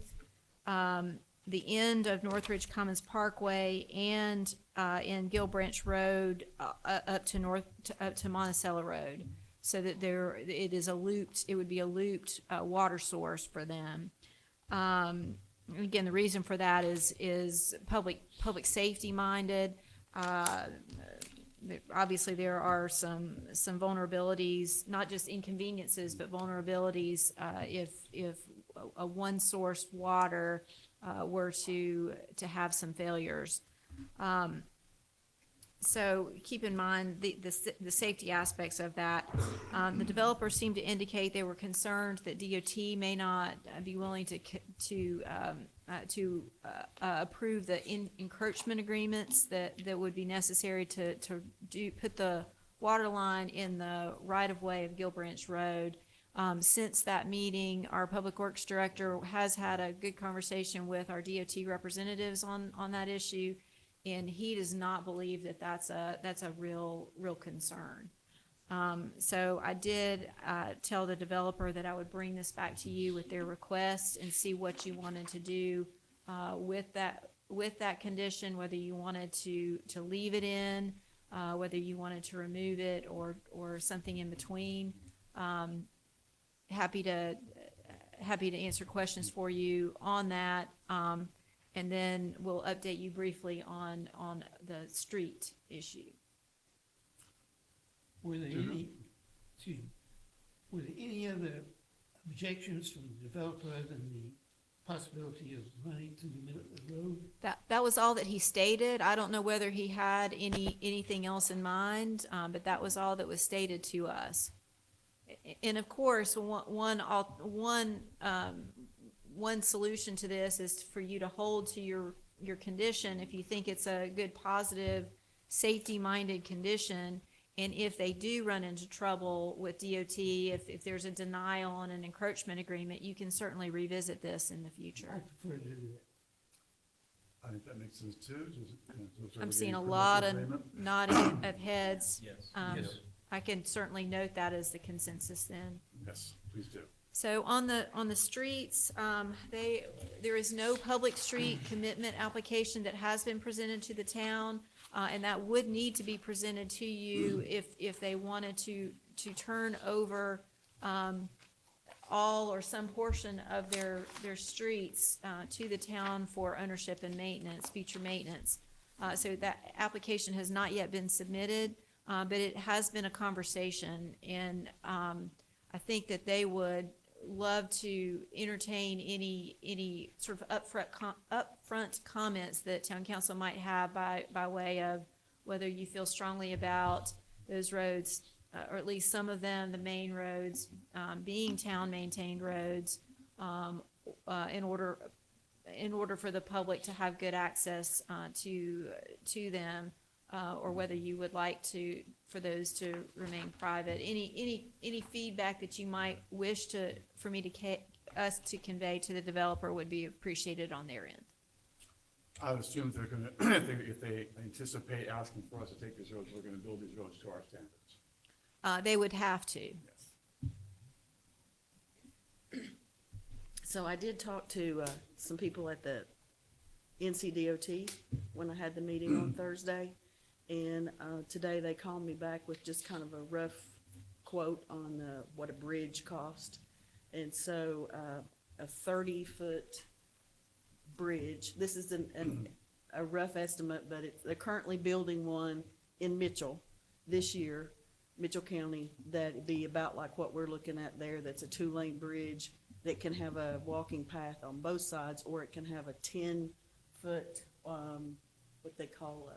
Speaker 3: the end of Northridge Commons Parkway and in Gill Branch Road up to Monticello Road, so that it would be a looped water source for them. Again, the reason for that is public safety minded. Obviously, there are some vulnerabilities, not just inconveniences, but vulnerabilities if a one source water were to have some failures. So keep in mind the safety aspects of that. The developers seemed to indicate they were concerned that DOT may not be willing to approve the encroachment agreements that would be necessary to put the water line in the right of way of Gill Branch Road. Since that meeting, our Public Works Director has had a good conversation with our DOT representatives on that issue, and he does not believe that that's a real concern. So I did tell the developer that I would bring this back to you with their request and see what you wanted to do with that condition, whether you wanted to leave it in, whether you wanted to remove it, or something in between. Happy to answer questions for you on that. And then we'll update you briefly on the street issue.
Speaker 4: Were there any, excuse me, were there any other objections from the developer other than the possibility of running through the middle of the road?
Speaker 3: That was all that he stated. I don't know whether he had anything else in mind, but that was all that was stated to us. And of course, one solution to this is for you to hold to your condition if you think it's a good, positive, safety-minded condition. And if they do run into trouble with DOT, if there's a denial on an encroachment agreement, you can certainly revisit this in the future.
Speaker 4: I prefer to do that.
Speaker 1: I think that makes sense too.
Speaker 3: I'm seeing a lot of nodding of heads.
Speaker 6: Yes.
Speaker 3: Yes. I can certainly note that as the consensus then.
Speaker 1: Yes, please do.
Speaker 3: So on the streets, there is no public street commitment application that has been presented to the town, and that would need to be presented to you if they wanted to turn over all or some portion of their streets to the town for ownership and maintenance, future maintenance. So that application has not yet been submitted, but it has been a conversation, and I think that they would love to entertain any sort of upfront comments that town council might have by way of whether you feel strongly about those roads, or at least some of them, the main roads, being town maintained roads, in order for the public to have good access to them, or whether you would like for those to remain private. Any feedback that you might wish for us to convey to the developer would be appreciated on their end.
Speaker 1: I would assume they're gonna, if they anticipate asking for us to take these roads, we're gonna build these roads to our standards.
Speaker 3: They would have to.
Speaker 12: So I did talk to some people at the NCDOT when I had the meeting on Thursday. And today they called me back with just kind of a rough quote on what a bridge cost. And so a 30-foot bridge, this is a rough estimate, but they're currently building one in Mitchell this year, Mitchell County, that'd be about like what we're looking at there. That's a 2-lane bridge that can have a walking path on both sides, or it can have a 10-foot, what they call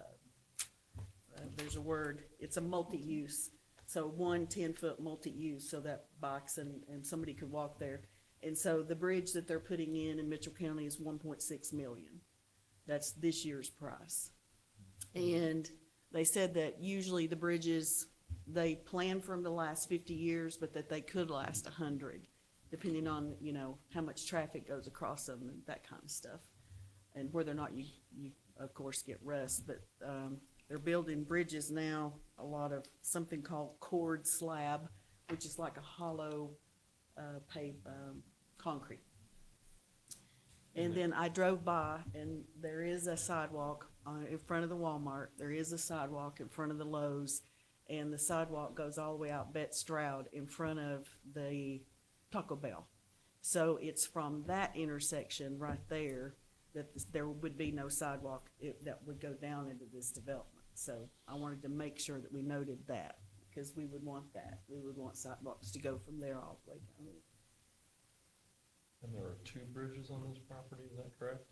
Speaker 12: there's a word, it's a multi-use. So one 10-foot multi-use, so that bikes and somebody could walk there. And so the bridge that they're putting in Mitchell County is 1.6 million. That's this year's price. And they said that usually the bridges, they plan for them to last 50 years, but that they could last 100, depending on, how much traffic goes across them and that kind of stuff. And whether or not you of course get rust, but they're building bridges now, a lot of something called cord slab, which is like a hollow concrete. And then I drove by, and there is a sidewalk in front of the Walmart. There is a sidewalk in front of the Lowe's, and the sidewalk goes all the way out Bet Stroud in front of the Taco Bell. So it's from that intersection right there that there would be no sidewalk that would go down into this development. So I wanted to make sure that we noted that, because we would want that. We would want sidewalks to go from there all the way down.
Speaker 6: And there are 2 bridges on this property, is that correct?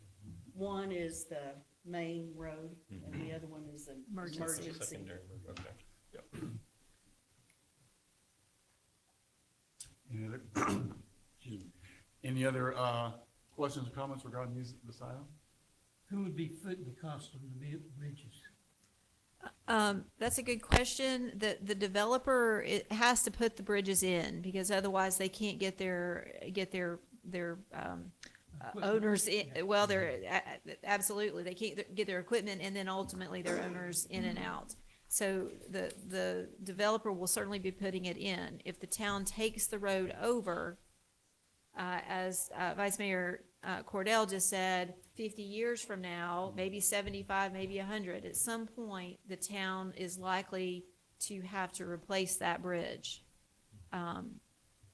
Speaker 12: One is the main road, and the other one is an emergency.
Speaker 6: Secondary, okay. Yep.
Speaker 1: Any other questions or comments regarding this item?
Speaker 4: Who would be footing the cost of the bridges?
Speaker 3: That's a good question. The developer has to put the bridges in, because otherwise they can't get their owners in. Well, absolutely, they can't get their equipment, and then ultimately their owners in and out. So the developer will certainly be putting it in. If the town takes the road over, as Vice Mayor Cordell just said, 50 years from now, maybe 75, maybe 100, at some point, the town is likely to have to replace that bridge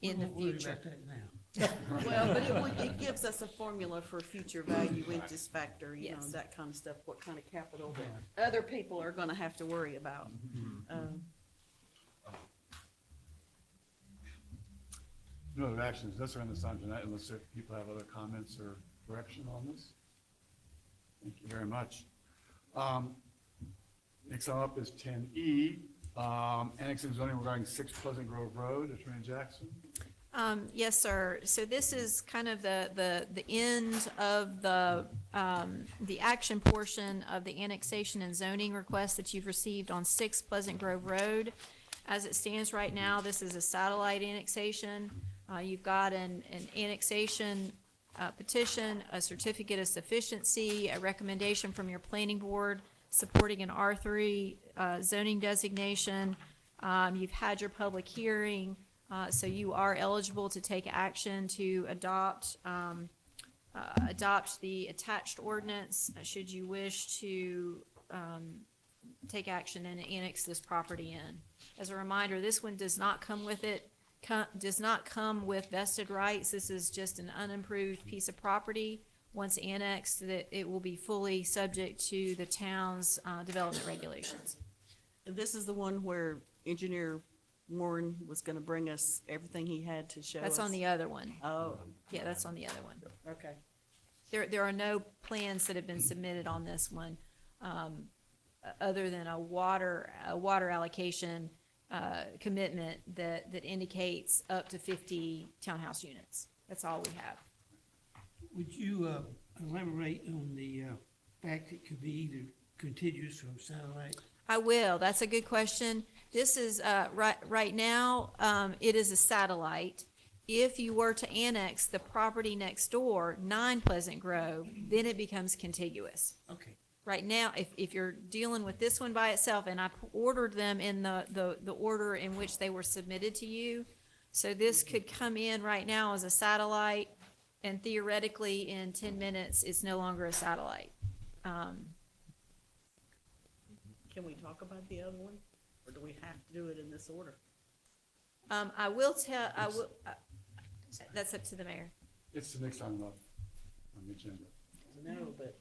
Speaker 3: in the future.
Speaker 4: About that now.
Speaker 12: Well, but it gives us a formula for future value interest factor, you know,
Speaker 3: Yes.
Speaker 12: that kind of stuff, what kind of capital that other people are gonna have to worry about.
Speaker 1: No other actions necessary on this item tonight unless there- people have other comments or correction on this. Thank you very much. Next item up is 10E, annexing zoning regarding 6 Pleasant Grove Road, Attorney Jackson.
Speaker 3: Yes, sir. So this is kind of the end of the action portion of the annexation and zoning request that you've received on 6 Pleasant Grove Road. As it stands right now, this is a satellite annexation. You've got an annexation petition, a certificate of sufficiency, a recommendation from your planning board supporting an R3 zoning designation. You've had your public hearing. So you are eligible to take action to adopt the attached ordinance, should you wish to take action and annex this property in. As a reminder, this one does not come with vested rights. This is just an unimproved piece of property. Once annexed, that it will be fully subject to the town's development regulations.
Speaker 12: This is the one where Engineer Warren was gonna bring us everything he had to show us.
Speaker 3: That's on the other one.
Speaker 12: Oh,
Speaker 3: Yeah, that's on the other one.
Speaker 12: okay.
Speaker 3: There are no plans that have been submitted on this one, other than a water allocation, commitment that indicates up to 50 townhouse units. That's all we have.
Speaker 4: Would you elaborate on the fact it could be either contiguous or satellite?
Speaker 3: I will. That's a good question. This is, right now, it is a satellite. If you were to annex the property next door, 9 Pleasant Grove, then it becomes contiguous.
Speaker 4: Okay.
Speaker 3: Right now, if you're dealing with this one by itself, and I ordered them in the order in which they were submitted to you, so this could come in right now as a satellite, and theoretically, in 10 minutes, it's no longer a satellite.
Speaker 12: Can we talk about the other one, or do we have to do it in this order?
Speaker 3: I will, that's up to the mayor.
Speaker 1: It's the next item up on the agenda.
Speaker 12: No, but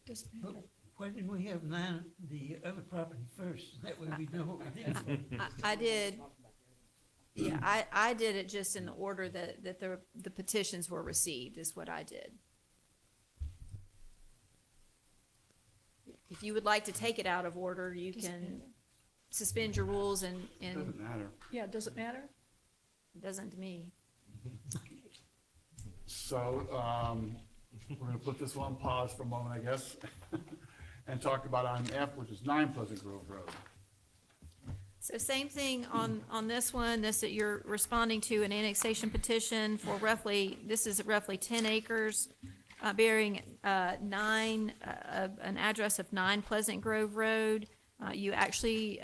Speaker 4: Why didn't we have the other property first? That way we know what we did.
Speaker 3: I did, yeah, I did it just in the order that the petitions were received, is what I did. If you would like to take it out of order, you can suspend your rules and
Speaker 1: Doesn't matter.
Speaker 11: Yeah, does it matter?
Speaker 3: it doesn't to me.
Speaker 1: So, we're gonna put this one on pause for a moment, I guess, and talk about item F, which is 9 Pleasant Grove Road.
Speaker 3: So same thing on this one, that you're responding to an annexation petition for this is roughly 10 acres, bearing an address of 9 Pleasant Grove Road. You actually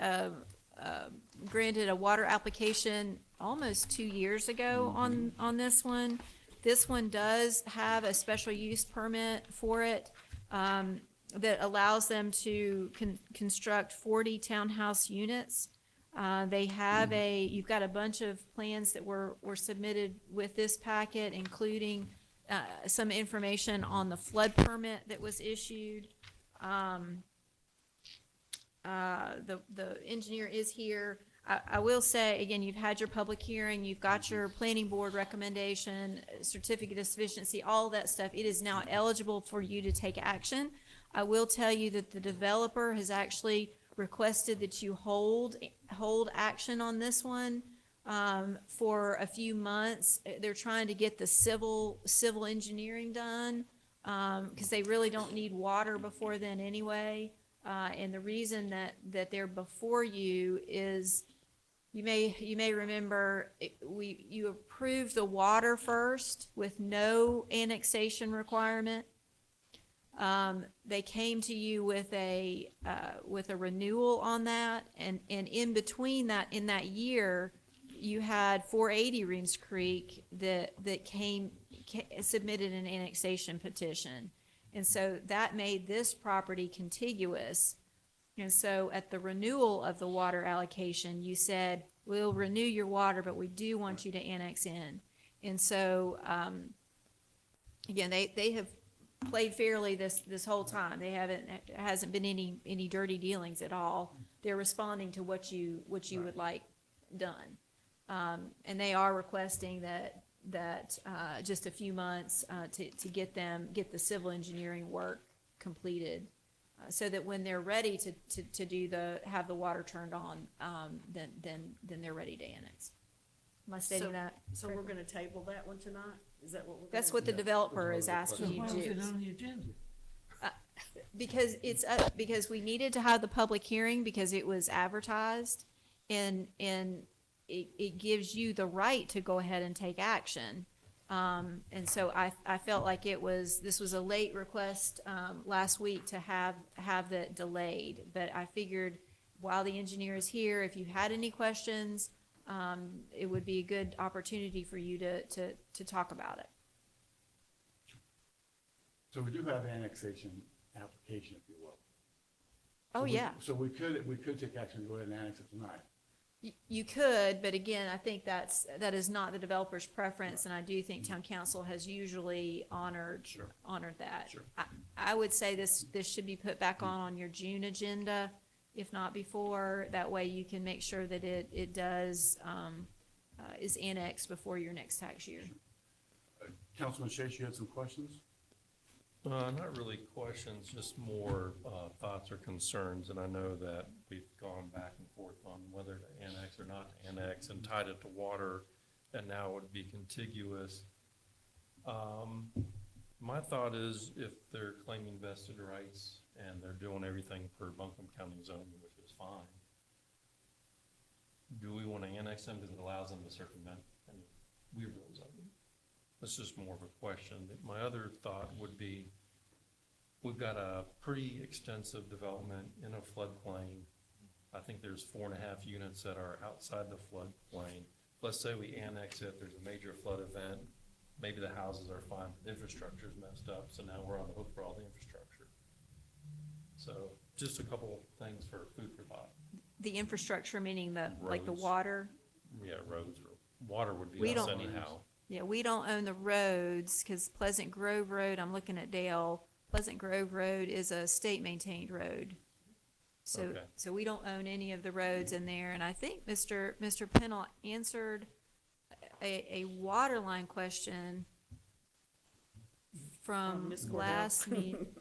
Speaker 3: granted a water application almost 2 years ago on this one. This one does have a special use permit for it that allows them to construct 40 townhouse units. You've got a bunch of plans that were submitted with this packet, including some information on the flood permit that was issued. The engineer is here. I will say, again, you've had your public hearing, you've got your planning board recommendation, certificate of sufficiency, all that stuff. It is now eligible for you to take action. I will tell you that the developer has actually requested that you hold action on this one for a few months. They're trying to get the civil engineering done because they really don't need water before then anyway. And the reason that they're before you is, you may remember, you approved the water first with no annexation requirement. They came to you with a renewal on that, and in between that, in that year, you had 480 Reams Creek that submitted an annexation petition. And so that made this property contiguous. And so at the renewal of the water allocation, you said, we'll renew your water, but we do want you to annex in. And so again, they have played fairly this whole time. They haven't, it hasn't been any dirty dealings at all. They're responding to what you would like done. And they are requesting that just a few months, to get the civil engineering work completed, so that when they're ready to do have the water turned on, then they're ready to annex. Am I stating that?
Speaker 12: So we're gonna table that one tonight? Is that what we're gonna?
Speaker 3: That's what the developer is asking you
Speaker 4: Why
Speaker 3: to
Speaker 4: was
Speaker 3: do.
Speaker 4: it on the agenda?
Speaker 3: Because because we needed to have the public hearing because it was advertised, and it gives you the right to go ahead and take action. And so I felt like this was a late request, last week to have that delayed, but I figured while the engineer is here, if you had any questions, it would be a good opportunity for you to talk about it.
Speaker 1: So we do have annexation application, if you will.
Speaker 3: Oh, yeah.
Speaker 1: So we could take action and go ahead and annex it tonight.
Speaker 3: You could, but again, I think that is not the developer's preference, and I do think town council has usually honored that.
Speaker 1: Sure.
Speaker 3: I would say this should be put back on your June agenda, if not before. That way you can make sure that it does, is annexed before your next tax year.
Speaker 1: Councilman Chase, you had some questions?
Speaker 6: Not really questions, just more thoughts or concerns, and I know that we've gone back and forth on whether to annex or not to annex and tied it to water, and now it would be contiguous. My thought is if they're claiming vested rights and they're doing everything per Buncombe County zoning, which is fine, do we want to annex them because it allows them to circumvent Weaverville zoning? That's just more of a question. My other thought would be, we've got a pretty extensive development in a floodplain. I think there's 4.5 units that are outside the floodplain. Let's say we annex it, there's a major flood event, maybe the houses are fine, but the infrastructure's messed up, so now we're on the hook for all the infrastructure. So just a couple things for food for thought.
Speaker 3: The infrastructure, meaning like the
Speaker 6: Roads.
Speaker 3: water?
Speaker 6: Yeah, roads, or water would
Speaker 3: We
Speaker 6: be us
Speaker 3: don't-
Speaker 6: anyhow.
Speaker 3: Yeah, we don't own the roads, because Pleasant Grove Road, I'm looking at Dale, Pleasant Grove Road is a state-maintained road.
Speaker 6: Okay.
Speaker 3: So we don't own any of the roads in there, and I think Mr. Pennell answered a water line question from
Speaker 12: Ms. Cordell.
Speaker 3: last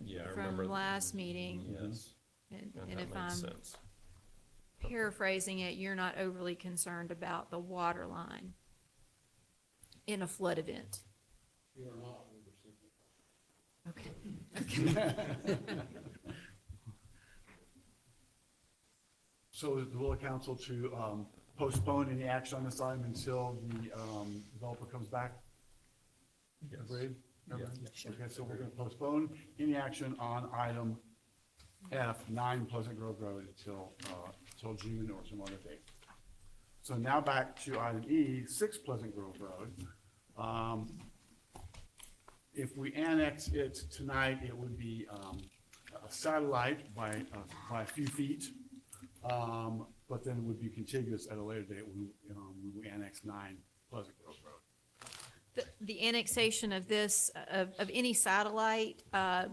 Speaker 6: Yeah, I remember.
Speaker 3: last meeting.
Speaker 6: Yes,
Speaker 3: And
Speaker 6: and that
Speaker 3: if
Speaker 6: makes
Speaker 3: I'm
Speaker 6: sense.
Speaker 3: paraphrasing it, you're not overly concerned about the water line in a flood event.
Speaker 8: You are not oversimplifying.
Speaker 3: Okay.
Speaker 1: So is the will of council to postpone any action on this item until the developer comes back?
Speaker 6: Yes.
Speaker 1: Agreed? Everyone?
Speaker 3: Sure.
Speaker 1: Okay, so we're going to postpone any action on item F, 9 Pleasant Grove Road until June or some other date. So now back to item E, 6 Pleasant Grove Road. If we annex it tonight, it would be a satellite by a few feet, but then it would be contiguous at a later date when we annex 9 Pleasant Grove Road.
Speaker 3: The annexation of this, of any satellite,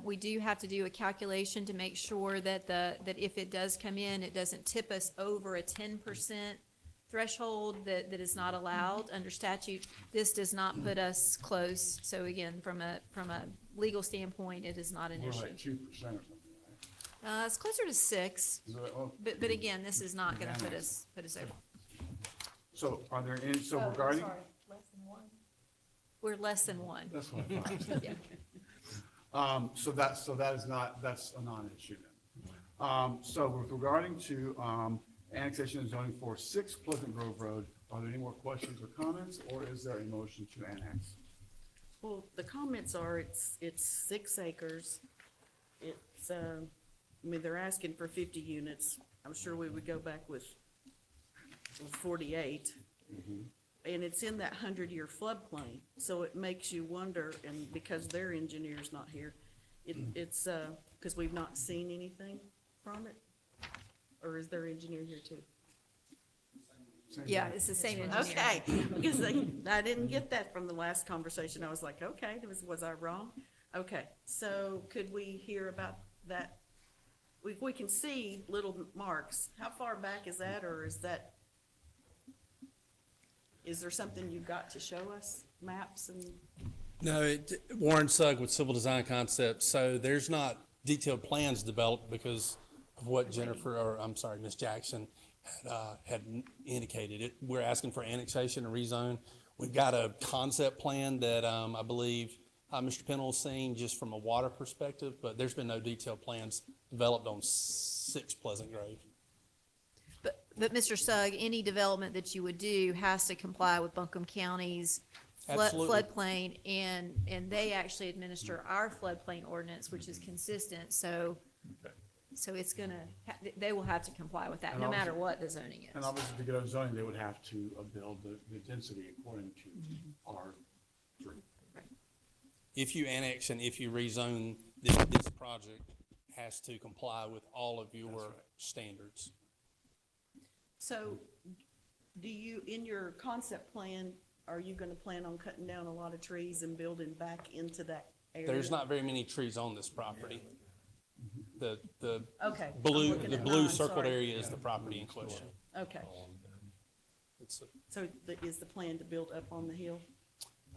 Speaker 3: we do have to do a calculation to make sure that that if it does come in, it doesn't tip us over a 10% threshold that is not allowed under statute. This does not put us close. So again, from a legal standpoint, it is not an
Speaker 1: We're
Speaker 3: issue.
Speaker 1: like 2% or something, right?
Speaker 3: It's closer to 6,
Speaker 1: Is it- oh,
Speaker 3: but again, this is not gonna put us over.
Speaker 1: So are there any, so
Speaker 3: Oh,
Speaker 1: regarding?
Speaker 3: sorry. We're less than 1.
Speaker 1: That's what I thought.
Speaker 3: Yeah.
Speaker 1: So that is not, that's a non-issue then. So with regarding to annexation and zoning for 6 Pleasant Grove Road, are there any more questions or comments, or is there a motion to annex?
Speaker 12: Well, the comments are, it's 6 acres. It's, I mean, they're asking for 50 units. I'm sure we would go back with 48. And it's in that 100-year floodplain, so it makes you wonder, and because their engineer's not here, it's, because we've not seen anything from it? Or is their engineer here too?
Speaker 3: Yeah, it's the same engineer.
Speaker 12: Okay, because I didn't get that from the last conversation. I was like, okay, was I wrong? Okay, so could we hear about that? We can see little marks. How far back is that, or is there something you've got to show us, maps and?
Speaker 19: No, Warren Sugg with Civil Design Concepts. So there's not detailed plans developed because of what Ms. Jackson had indicated. We're asking for annexation and rezone. We've got a concept plan that I believe Mr. Pennell's seen just from a water perspective, but there's been no detailed plans developed on 6 Pleasant Grove.
Speaker 3: But Mr. Sugg, any development that you would do has to comply with Buncombe County's
Speaker 19: Absolutely.
Speaker 3: floodplain, and they actually administer our floodplain ordinance, which is consistent, so it's gonna, they will have to comply with that,
Speaker 1: And
Speaker 3: no matter
Speaker 1: obviously-
Speaker 3: what the zoning is.
Speaker 1: And obviously, to get on zoning, they would have to build the density according to R3.
Speaker 19: If you annex and if you rezone, this project has to comply with all of your standards.
Speaker 12: So, do you, in your concept plan, are you gonna plan on cutting down a lot of trees and building back into that area?
Speaker 19: There's not very many trees on this property. The
Speaker 12: Okay, I'm
Speaker 19: blue,
Speaker 12: looking
Speaker 19: the
Speaker 12: at
Speaker 19: blue
Speaker 12: mine,
Speaker 19: circled
Speaker 12: sorry.
Speaker 19: area is the property in question.
Speaker 12: Okay, so is the plan to build up on the hill?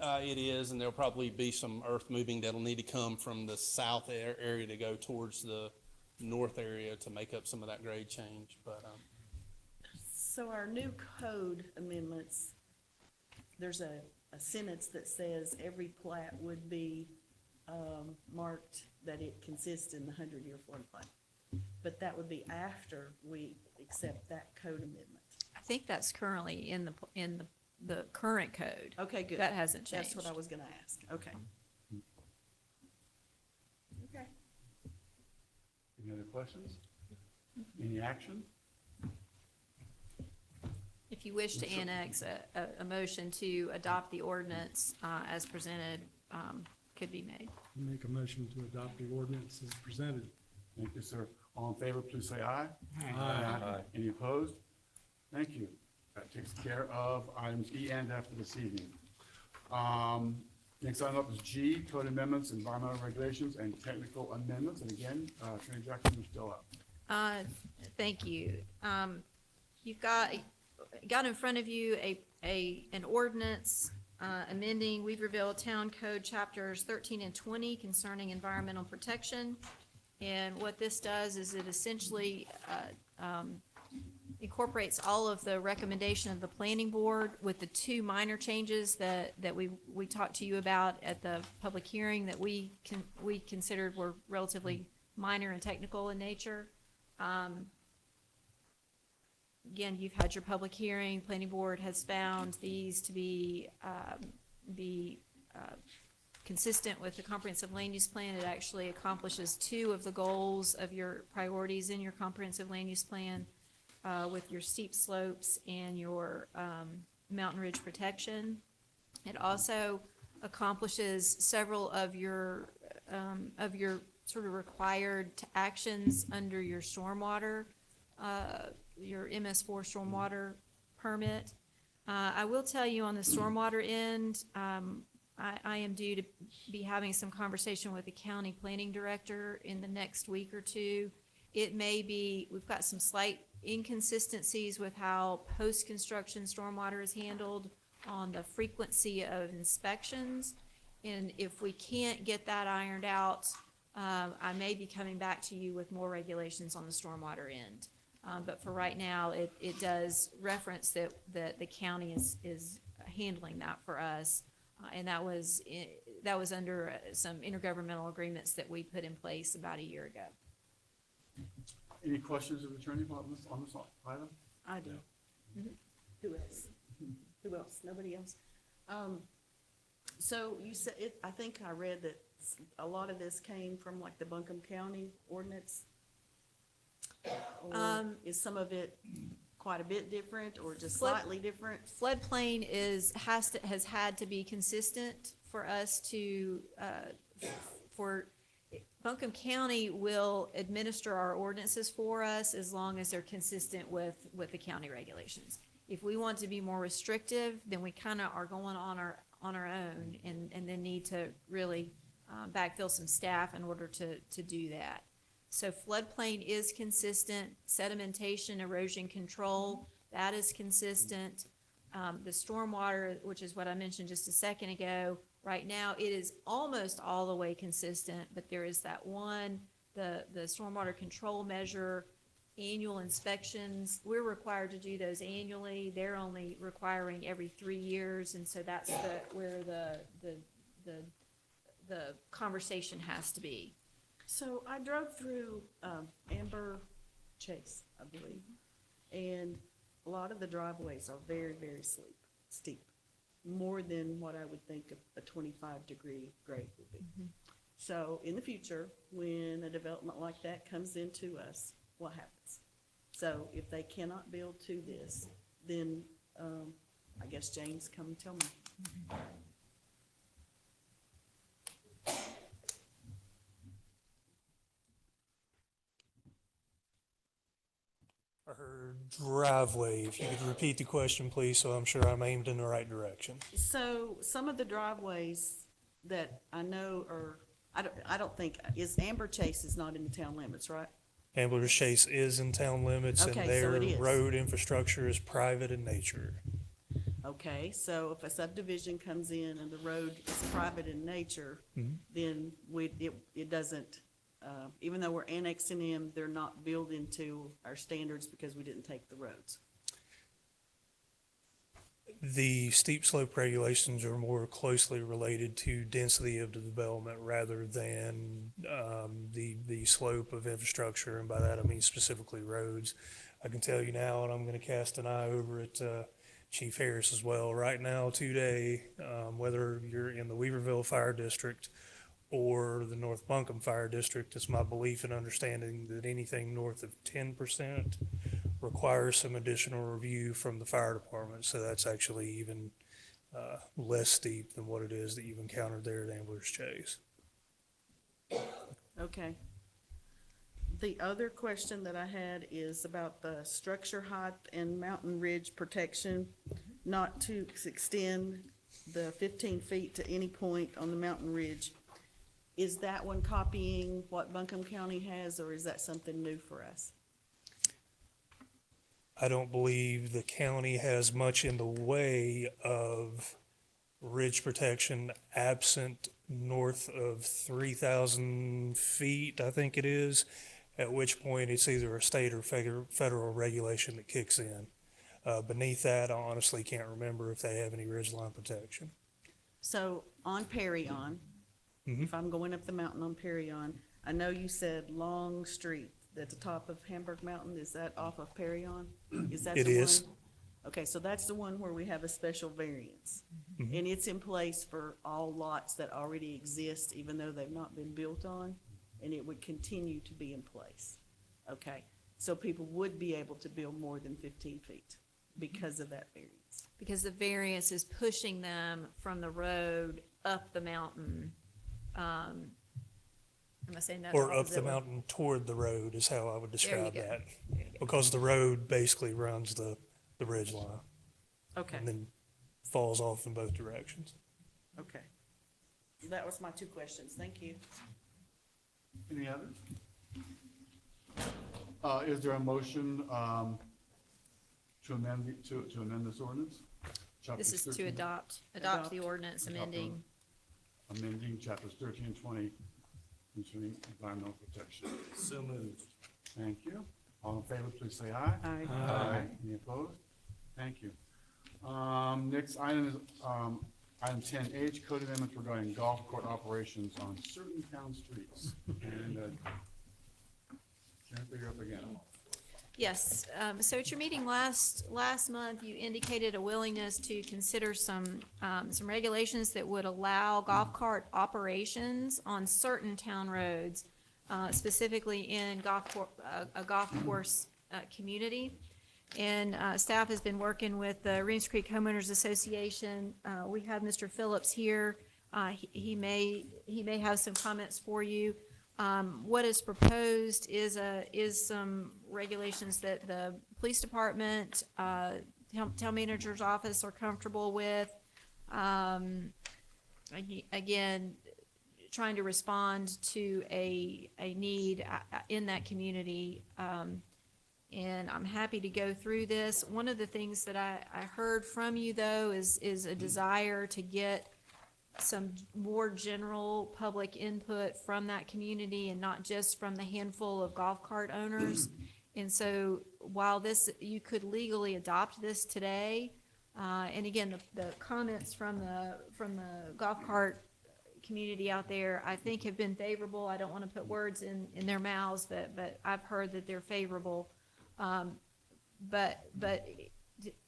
Speaker 19: It is, and there'll probably be some earth moving that'll need to come from the south area to go towards the north area to make up some of that grade change, but,
Speaker 12: So our new code amendments, there's a sentence that says every plat would be, marked that it consists in the 100-year floodplain. But that would be after we accept that code amendment.
Speaker 3: I think that's currently in the current code.
Speaker 12: Okay, good.
Speaker 3: That hasn't changed.
Speaker 12: That's what I was gonna ask, okay. Okay.
Speaker 1: Any other questions? Any action?
Speaker 3: If you wish to annex a motion to adopt the ordinance as presented, could be made.
Speaker 7: Make a motion to adopt the ordinance as presented.
Speaker 1: Thank you, sir. All in favor, please say aye.
Speaker 7: Aye.
Speaker 1: Any opposed? Thank you. That takes care of items E and F for this evening. Next item up is G, code amendments, environmental regulations, and technical amendments. And again, Attorney Jackson, you're still up.
Speaker 3: Thank you. You've got in front of you an ordinance amending Weaverville Town Code Chapters 13 and 20 concerning environmental protection. And what this does is it essentially incorporates all of the recommendation of the planning board with the 2 minor changes that we talked to you about at the public hearing that we considered were relatively minor and technical in nature. Again, you've had your public hearing. Planning board has found these to be consistent with the comprehensive land use plan. It actually accomplishes 2 of the goals of your priorities in your comprehensive land use plan, with your steep slopes and your mountain ridge protection. It also accomplishes several of your sort of required actions under your stormwater, your MS4 stormwater permit. I will tell you on the stormwater end, I am due to be having some conversation with the county planning director in the next week or 2. It may be, we've got some slight inconsistencies with how post-construction stormwater is handled on the frequency of inspections. And if we can't get that ironed out, I may be coming back to you with more regulations on the stormwater end. But for right now, it does reference that the county is handling that for us. And that was under some intergovernmental agreements that we put in place about a year ago.
Speaker 1: Any questions of the attorney on this item?
Speaker 12: I do. Who else? Who else? Nobody else? So you said, I think I read that a lot of this came from like the Buncombe County ordinance? Or is some of it quite a bit different or just slightly different?
Speaker 3: Floodplain has had to be consistent for us to, Buncombe County will administer our ordinances for us as long as they're consistent with the county regulations. If we want to be more restrictive, then we kind of are going on our own and then need to really backfill some staff in order to do that. So floodplain is consistent, sedimentation, erosion control, that is consistent. The stormwater, which is what I mentioned just a second ago, right now it is almost all the way consistent, but there is that one, the stormwater control measure, annual inspections. We're required to do those annually. They're only requiring every 3 years, and so that's where the conversation has to be.
Speaker 12: So I drove through Amber Chase, I believe, and a lot of the driveways are very, very steep, more than what I would think a 25-degree grade would be. So in the future, when a development like that comes into us, what happens? So if they cannot build to this, then I guess James, come and tell me.
Speaker 5: I heard driveway. If you could repeat the question, please, so I'm sure I'm aimed in the right direction.
Speaker 12: So some of the driveways that I know are, I don't think, Amber Chase is not in the town limits, right?
Speaker 5: Ambler's Chase is in town limits, and
Speaker 12: Okay, so
Speaker 5: their
Speaker 12: it is.
Speaker 5: road infrastructure is private in nature.
Speaker 12: Okay, so if a subdivision comes in and the road is private in nature, then it doesn't, even though we're annexing them, they're not built into our standards because we didn't take the roads.
Speaker 5: The steep slope regulations are more closely related to density of the development rather than the slope of infrastructure, and by that I mean specifically roads. I can tell you now, and I'm going to cast an eye over at Chief Harris as well. Right now, today, whether you're in the Weaverville Fire District or the North Buncombe Fire District, it's my belief and understanding that anything north of 10% requires some additional review from the fire department. So that's actually even less steep than what it is that you've encountered there at Ambler's Chase.
Speaker 12: Okay. The other question that I had is about the structure height and mountain ridge protection, not to extend the 15 feet to any point on the mountain ridge. Is that one copying what Buncombe County has, or is that something new for us?
Speaker 5: I don't believe the county has much in the way of ridge protection absent north of 3,000 feet, I think it is, at which point it's either a state or federal regulation that kicks in. Beneath that, I honestly can't remember if they have any ridgeline protection.
Speaker 12: So on Perryon, if I'm going up the mountain on Perryon, I know you said Long Street at the top of Hamburg Mountain. Is that off of Perryon? Is that the one?
Speaker 5: It is.
Speaker 12: Okay, so that's the one where we have a special variance. And it's in place for all lots that already exist, even though they've not been built on, and it would continue to be in place. Okay, so people would be able to build more than 15 feet because of that variance.
Speaker 3: Because the variance is pushing them from the road up the mountain. Am I saying that?
Speaker 5: Or up the mountain toward the road is how I would describe that. Because the road basically runs the ridge line.
Speaker 12: Okay.
Speaker 5: And then falls off in both directions.
Speaker 12: Okay. That was my two questions. Thank you.
Speaker 1: Any others? Is there a motion to amend this ordinance?
Speaker 3: This is to
Speaker 1: 13?
Speaker 3: adopt the ordinance amending.
Speaker 1: Amending chapters 13 and 20 concerning environmental protection.
Speaker 6: So moved.
Speaker 1: Thank you. All in favor, please say aye.
Speaker 12: Aye.
Speaker 1: Aye. Any opposed? Thank you. Next item is item 10H, code amendments regarding golf court operations on certain town streets. And Jennifer, you're up again.
Speaker 3: Yes, so at your meeting last month, you indicated a willingness to consider some regulations that would allow golf cart operations on certain town roads, specifically in a golf course community. And staff has been working with the Reeves Creek Homeowners Association. We have Mr. Phillips here. He may have some comments for you. What is proposed is some regulations that the police department, town manager's office are comfortable with. Again, trying to respond to a need in that community. And I'm happy to go through this. One of the things that I heard from you, though, is a desire to get some more general public input from that community and not just from the handful of golf cart owners. And so while you could legally adopt this today, and again, the comments from the golf cart community out there, I think have been favorable. I don't want to put words in their mouths, but I've heard that they're favorable. But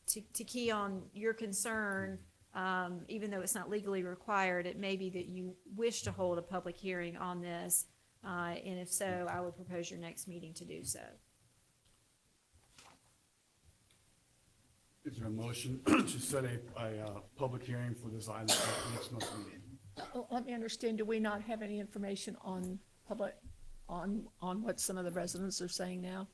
Speaker 3: to key on your concern, even though it's not legally required, it may be that you wish to hold a public hearing on this. And if so, I would propose your next meeting to do so.
Speaker 1: Is there a motion to set a public hearing for this item at the next month's meeting?
Speaker 11: Let me understand, do we not have any information on what some of the residents are saying now?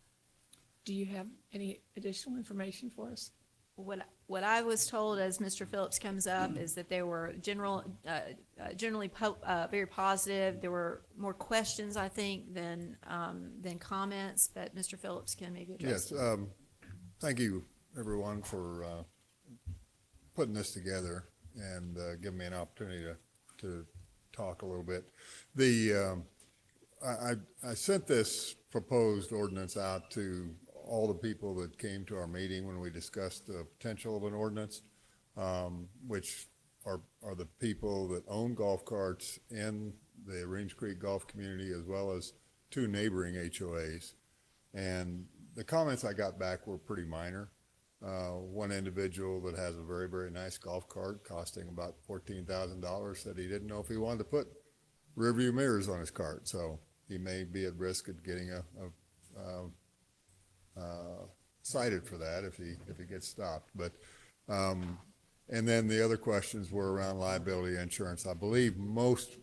Speaker 11: Do you have any additional information for us?
Speaker 3: What I was told as Mr. Phillips comes up is that they were generally very positive. There were more questions, I think, than comments, but Mr. Phillips can maybe address.
Speaker 20: Yes, thank you, everyone, for putting this together and giving me an opportunity to talk a little bit. I sent this proposed ordinance out to all the people that came to our meeting when we discussed the potential of an ordinance, which are the people that own golf carts in the Reams Creek Golf community, as well as 2 neighboring HOAs. And the comments I got back were pretty minor. One individual that has a very, very nice golf cart costing about $14,000 said he didn't know if he wanted to put rear view mirrors on his cart, so he may be at risk of getting cited for that if he gets stopped. But and then the other questions were around liability insurance. I believe most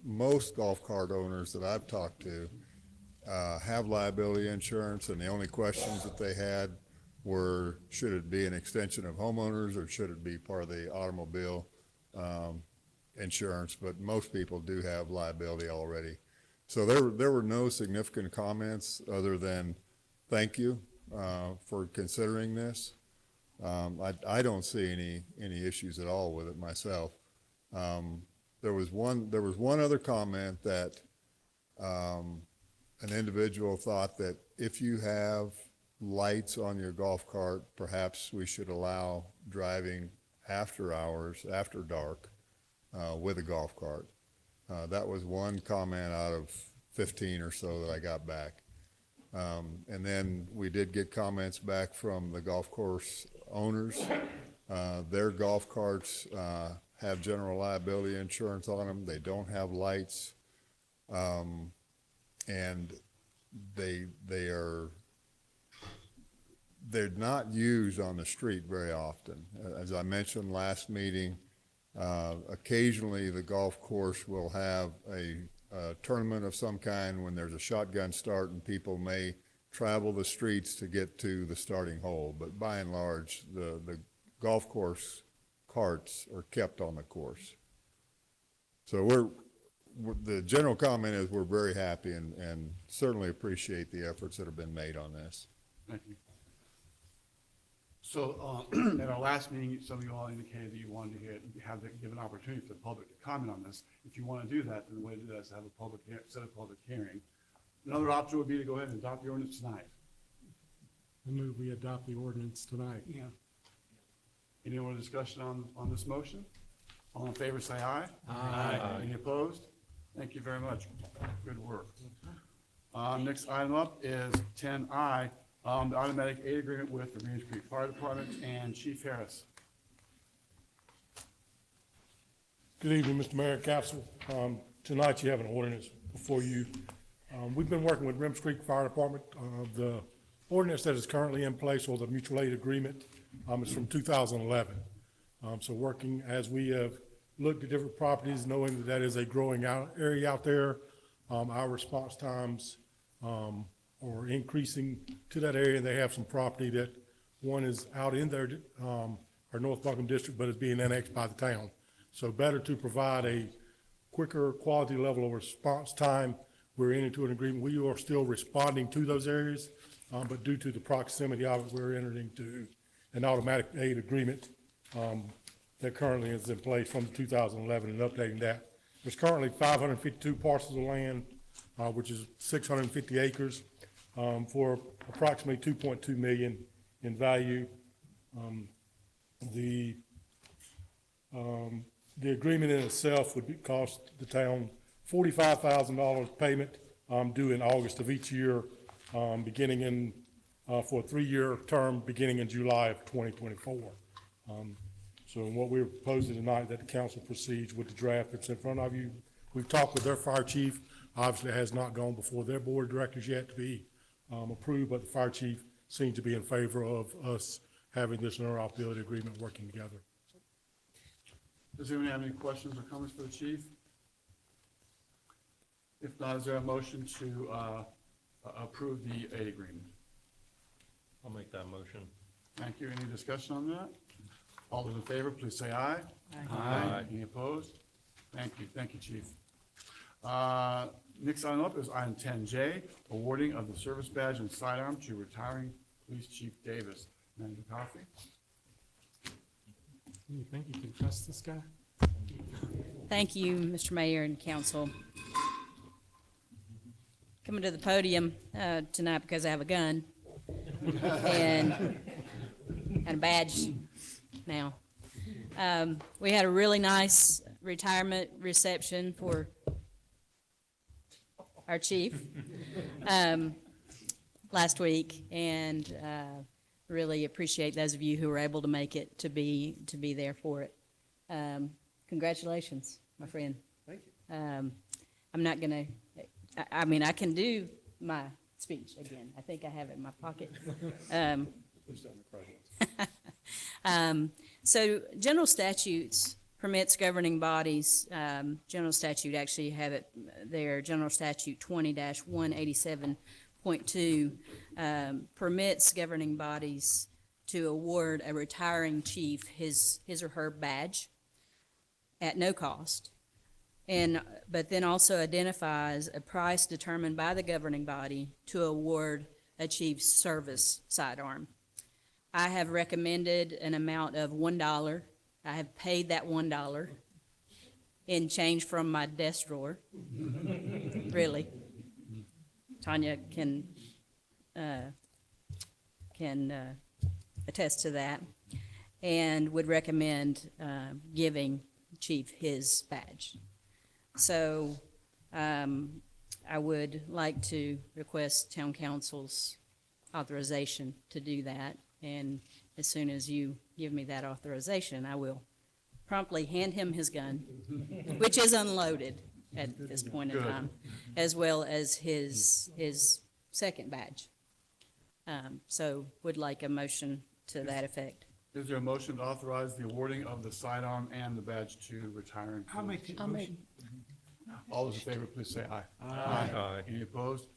Speaker 20: golf cart owners that I've talked to have liability insurance, and the only questions that they had were, should it be an extension of homeowners or should it be part of the automobile insurance? But most people do have liability already. So there were no significant comments other than thank you for considering this. I don't see any issues at all with it myself. There was one other comment that an individual thought that if you have lights on your golf cart, perhaps we should allow driving after hours, after dark, with a golf cart. That was one comment out of 15 or so that I got back. And then we did get comments back from the golf course owners. Their golf carts have general liability insurance on them. They don't have lights. And they're not used on the street very often. As I mentioned last meeting, occasionally the golf course will have a tournament of some kind when there's a shotgun start, and people may travel the streets to get to the starting hole. But by and large, the golf course carts are kept on the course. So the general comment is we're very happy and certainly appreciate the efforts that have been made on this.
Speaker 1: Thank you. So at our last meeting, some of you all indicated that you wanted to give an opportunity for the public to comment on this. If you want to do that, then the way to do that is to have set a public hearing. Another option would be to go ahead and adopt the ordinance tonight.
Speaker 7: I move we adopt the ordinance tonight.
Speaker 1: Yeah. Any more discussion on this motion? All in favor, say aye.
Speaker 7: Aye.
Speaker 1: Any opposed? Thank you very much. Good work. Next item up is 10I, the automatic aid agreement with the Reams Creek Fire Department and Chief Harris.
Speaker 21: Good evening, Mr. Mayor, Council. Tonight you have an ordinance before you. We've been working with Reams Creek Fire Department. The ordinance that is currently in place, or the mutual aid agreement, is from 2011. So working as we have looked at different properties, knowing that that is a growing area out there, our response times are increasing to that area. They have some property that One is out in their, our North Buncombe district, but is being annexed by the town. So better to provide a quicker quality level of response time. We're into an agreement. We are still responding to those areas, but due to the proximity of it, we're entering into an automatic aid agreement that currently is in place from 2011 and updating that. There's currently 552 parcels of land, which is 650 acres, for approximately 2.2 million in value. The agreement in itself would cost the town $45,000 payment due in August of each year, beginning in for a 3-year term beginning in July of 2024. So what we're proposing tonight, that the council proceeds with the draft that's in front of you. We've talked with their fire chief. Obviously, it has not gone before their board of directors yet to be approved, but the fire chief seems to be in favor of us having this interoperability agreement working together.
Speaker 1: Does anyone have any questions or comments for the chief? If not, is there a motion to approve the aid agreement?
Speaker 6: I'll make that motion.
Speaker 1: Thank you. Any discussion on that? All those in favor, please say aye.
Speaker 6: Aye.
Speaker 1: Any opposed? Thank you. Thank you, chief. Next item up is item 10J, awarding of the service badge and sidearm to retiring Police Chief Davis. Manager Coffey?
Speaker 7: You think you can trust this guy?
Speaker 2: Thank you, Mr. Mayor and council. Coming to the podium tonight because I have a gun and a badge now. We had a really nice retirement reception for our chief last week, and really appreciate those of you who were able to make it to be there for it. Congratulations, my friend.
Speaker 17: Thank you.
Speaker 2: I'm not gonna, I mean, I can do my speech again. I think I have it in my pocket. So general statutes permits governing bodies, general statute actually have it there, general statute 20-187.2 permits governing bodies to award a retiring chief his or her badge at no cost, but then also identifies a price determined by the governing body to award a chief's service sidearm. I have recommended an amount of $1. I have paid that $1 in change from my desk drawer. Really. Tanya can attest to that, and would recommend giving Chief his badge. So I would like to request town council's authorization to do that, and as soon as you give me that authorization, I will promptly hand him his gun, which is unloaded at this point in time, as well as his second badge. So would like a motion to that effect.
Speaker 1: Is there a motion to authorize the awarding of the sidearm and the badge to retiring?
Speaker 4: I'll make the motion.
Speaker 1: All those in favor, please say aye.
Speaker 6: Aye. Aye.
Speaker 1: Any opposed?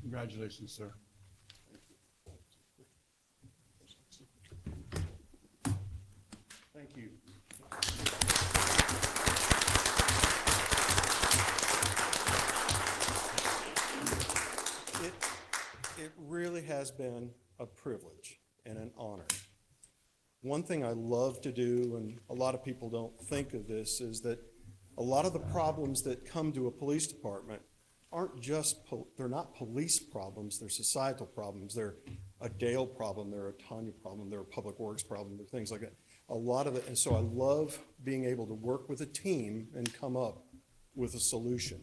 Speaker 1: Congratulations, sir. Thank you.
Speaker 17: It really has been a privilege and an honor. One thing I love to do, and a lot of people don't think of this, is that a lot of the problems that come to a police department aren't just, they're not police problems, they're societal problems. They're a Dale problem, they're a Tanya problem, they're a public works problem, they're things like that. A lot of it, and so I love being able to work with a team and come up with a solution.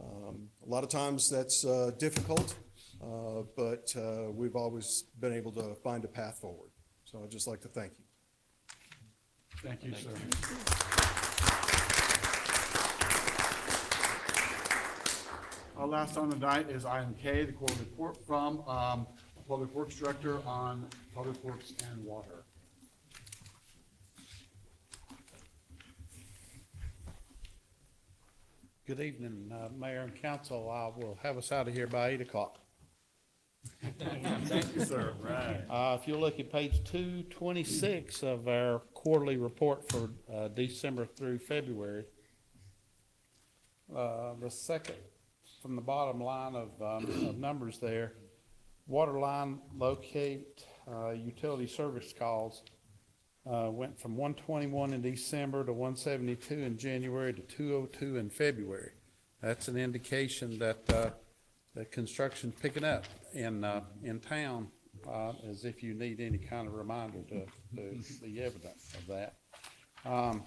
Speaker 17: A lot of times that's difficult, but we've always been able to find a path forward. So I'd just like to thank you.
Speaker 1: Thank you, sir. Our last on the night is item K, the quarterly report from Public Works Director on Public Works and Water.
Speaker 8: Good evening, Mayor and Council. I will have us out of here by 8 o'clock. Thank you, sir. Right. If you look at page 226 of our quarterly report for December through February, the second from the bottom line of numbers there, water line locate utility service calls went from 121 in December to 172 in January to 202 in February. That's an indication that the construction's picking up in town, as if you need any kind of reminder to be evident of that. On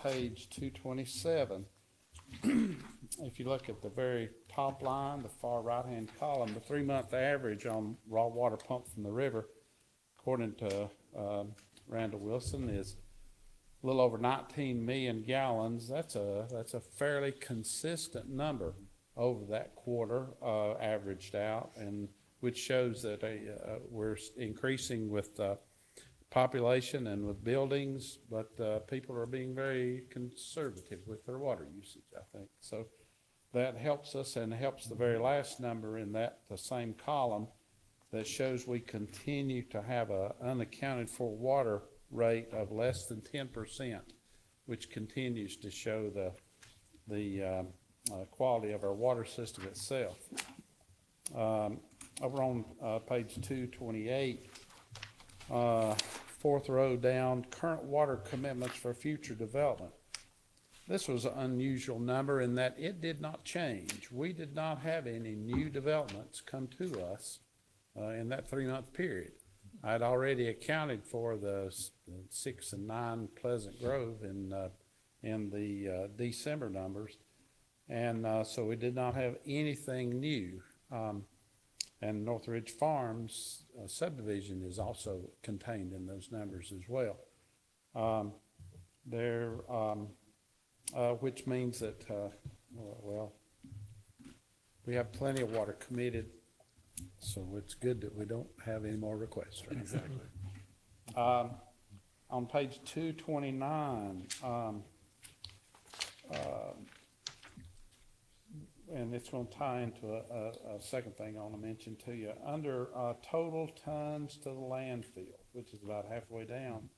Speaker 8: page 227, if you look at the very top line, the far right-hand column, the 3-month average on raw water pumped from the river, according to Randall Wilson, is a little over 19 million gallons. That's a fairly consistent number over that quarter, averaged out, and which shows that we're increasing with population and with buildings, but people are being very conservative with their water usage, I think. So that helps us, and helps the very last number in that, the same column, that shows we continue to have a unaccounted for water rate of less than 10%, which continues to show the quality of our water system itself. Over on page 228, fourth row down, current water commitments for future development. This was an unusual number in that it did not change. We did not have any new developments come to us in that 3-month period. I'd already accounted for the 6 and 9 Pleasant Grove in the December numbers, and so we did not have anything new. And Northridge Farms subdivision is also contained in those numbers as well. Which means that, well, we have plenty of water committed, so it's good that we don't have any more requests. Right? Exactly. On page 229, and it's going to tie into a second thing I want to mention to you. Under total tons to the landfill, which is about halfway down,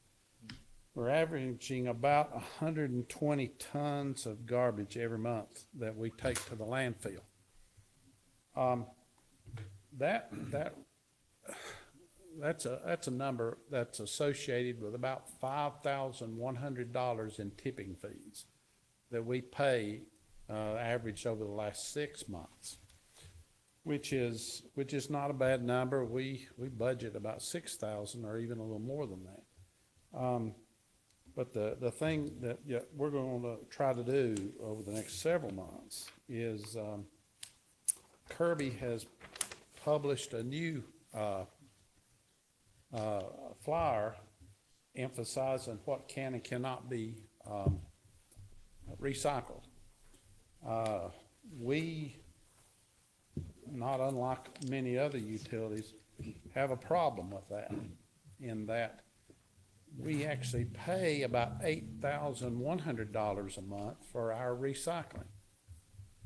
Speaker 8: we're averaging about 120 tons of garbage every month that we take to the landfill. That's a number that's associated with about $5,100 in tipping fees that we pay averaged over the last 6 months, which is not a bad number. We budget about $6,000 or even a little more than that. But the thing that we're going to try to do over the next several months is Kirby has published a new flyer emphasizing what can and cannot be recycled. We, not unlike many other utilities, have a problem with that, in that we actually pay about $8,100 a month for our recycling.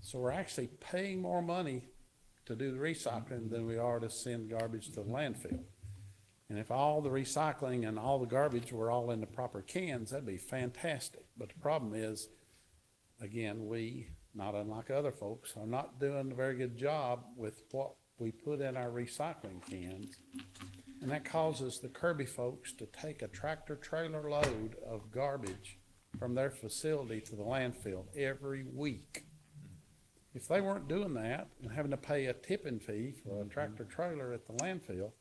Speaker 8: So we're actually paying more money to do the recycling than we are to send garbage to the landfill. And if all the recycling and all the garbage were all in the proper cans, that'd be fantastic. But the problem is, again, we, not unlike other folks, are not doing a very good job with what we put in our recycling cans. And that causes the Kirby folks to take a tractor trailer load of garbage from their facility to the landfill every week. If they weren't doing that and having to pay a tipping fee for a tractor trailer at the landfill,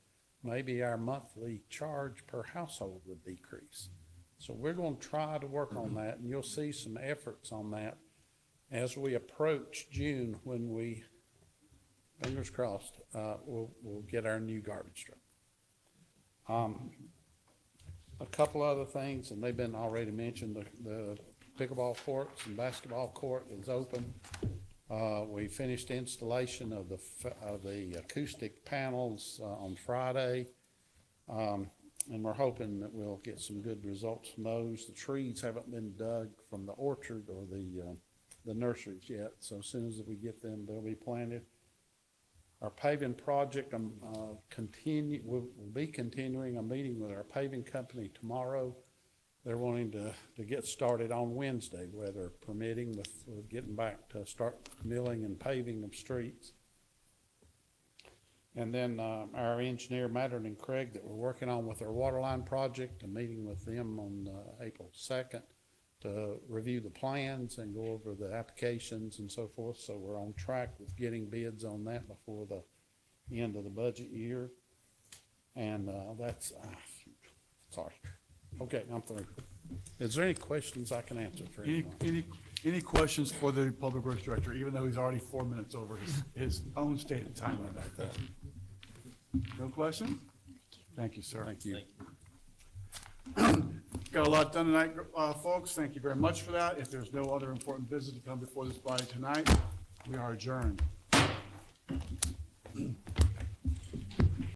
Speaker 8: maybe our monthly charge per household would decrease. So we're going to try to work on that, and you'll see some efforts on that as we approach June, when we, fingers crossed, we'll get our new garbage truck. A couple other things, and they've been already mentioned. The pickleball courts and basketball court is open. We finished installation of the acoustic panels on Friday, and we're hoping that we'll get some good results from those. The trees haven't been dug from the orchard or the nurseries yet, so as soon as we get them, they'll be planted. Our paving project, we'll be continuing a meeting with our paving company tomorrow. They're wanting to get started on Wednesday, weather permitting, with getting back to start milling and paving of streets. And then our engineer, Mattern and Craig, that we're working on with our water line project, a meeting with them on April 2nd to review the plans and go over the applications and so forth. So we're on track with getting bids on that before the end of the budget year. And that's, sorry. Okay, I'm through. Is there any questions I can answer for anyone?
Speaker 1: Any questions for the Public Works Director, even though he's already 4 minutes over his own stated timeline back there? No question? Thank you, sir.
Speaker 6: Thank you.
Speaker 1: Got a lot done tonight, folks. Thank you very much for that. If there's no other important business to come before this body tonight, we are adjourned.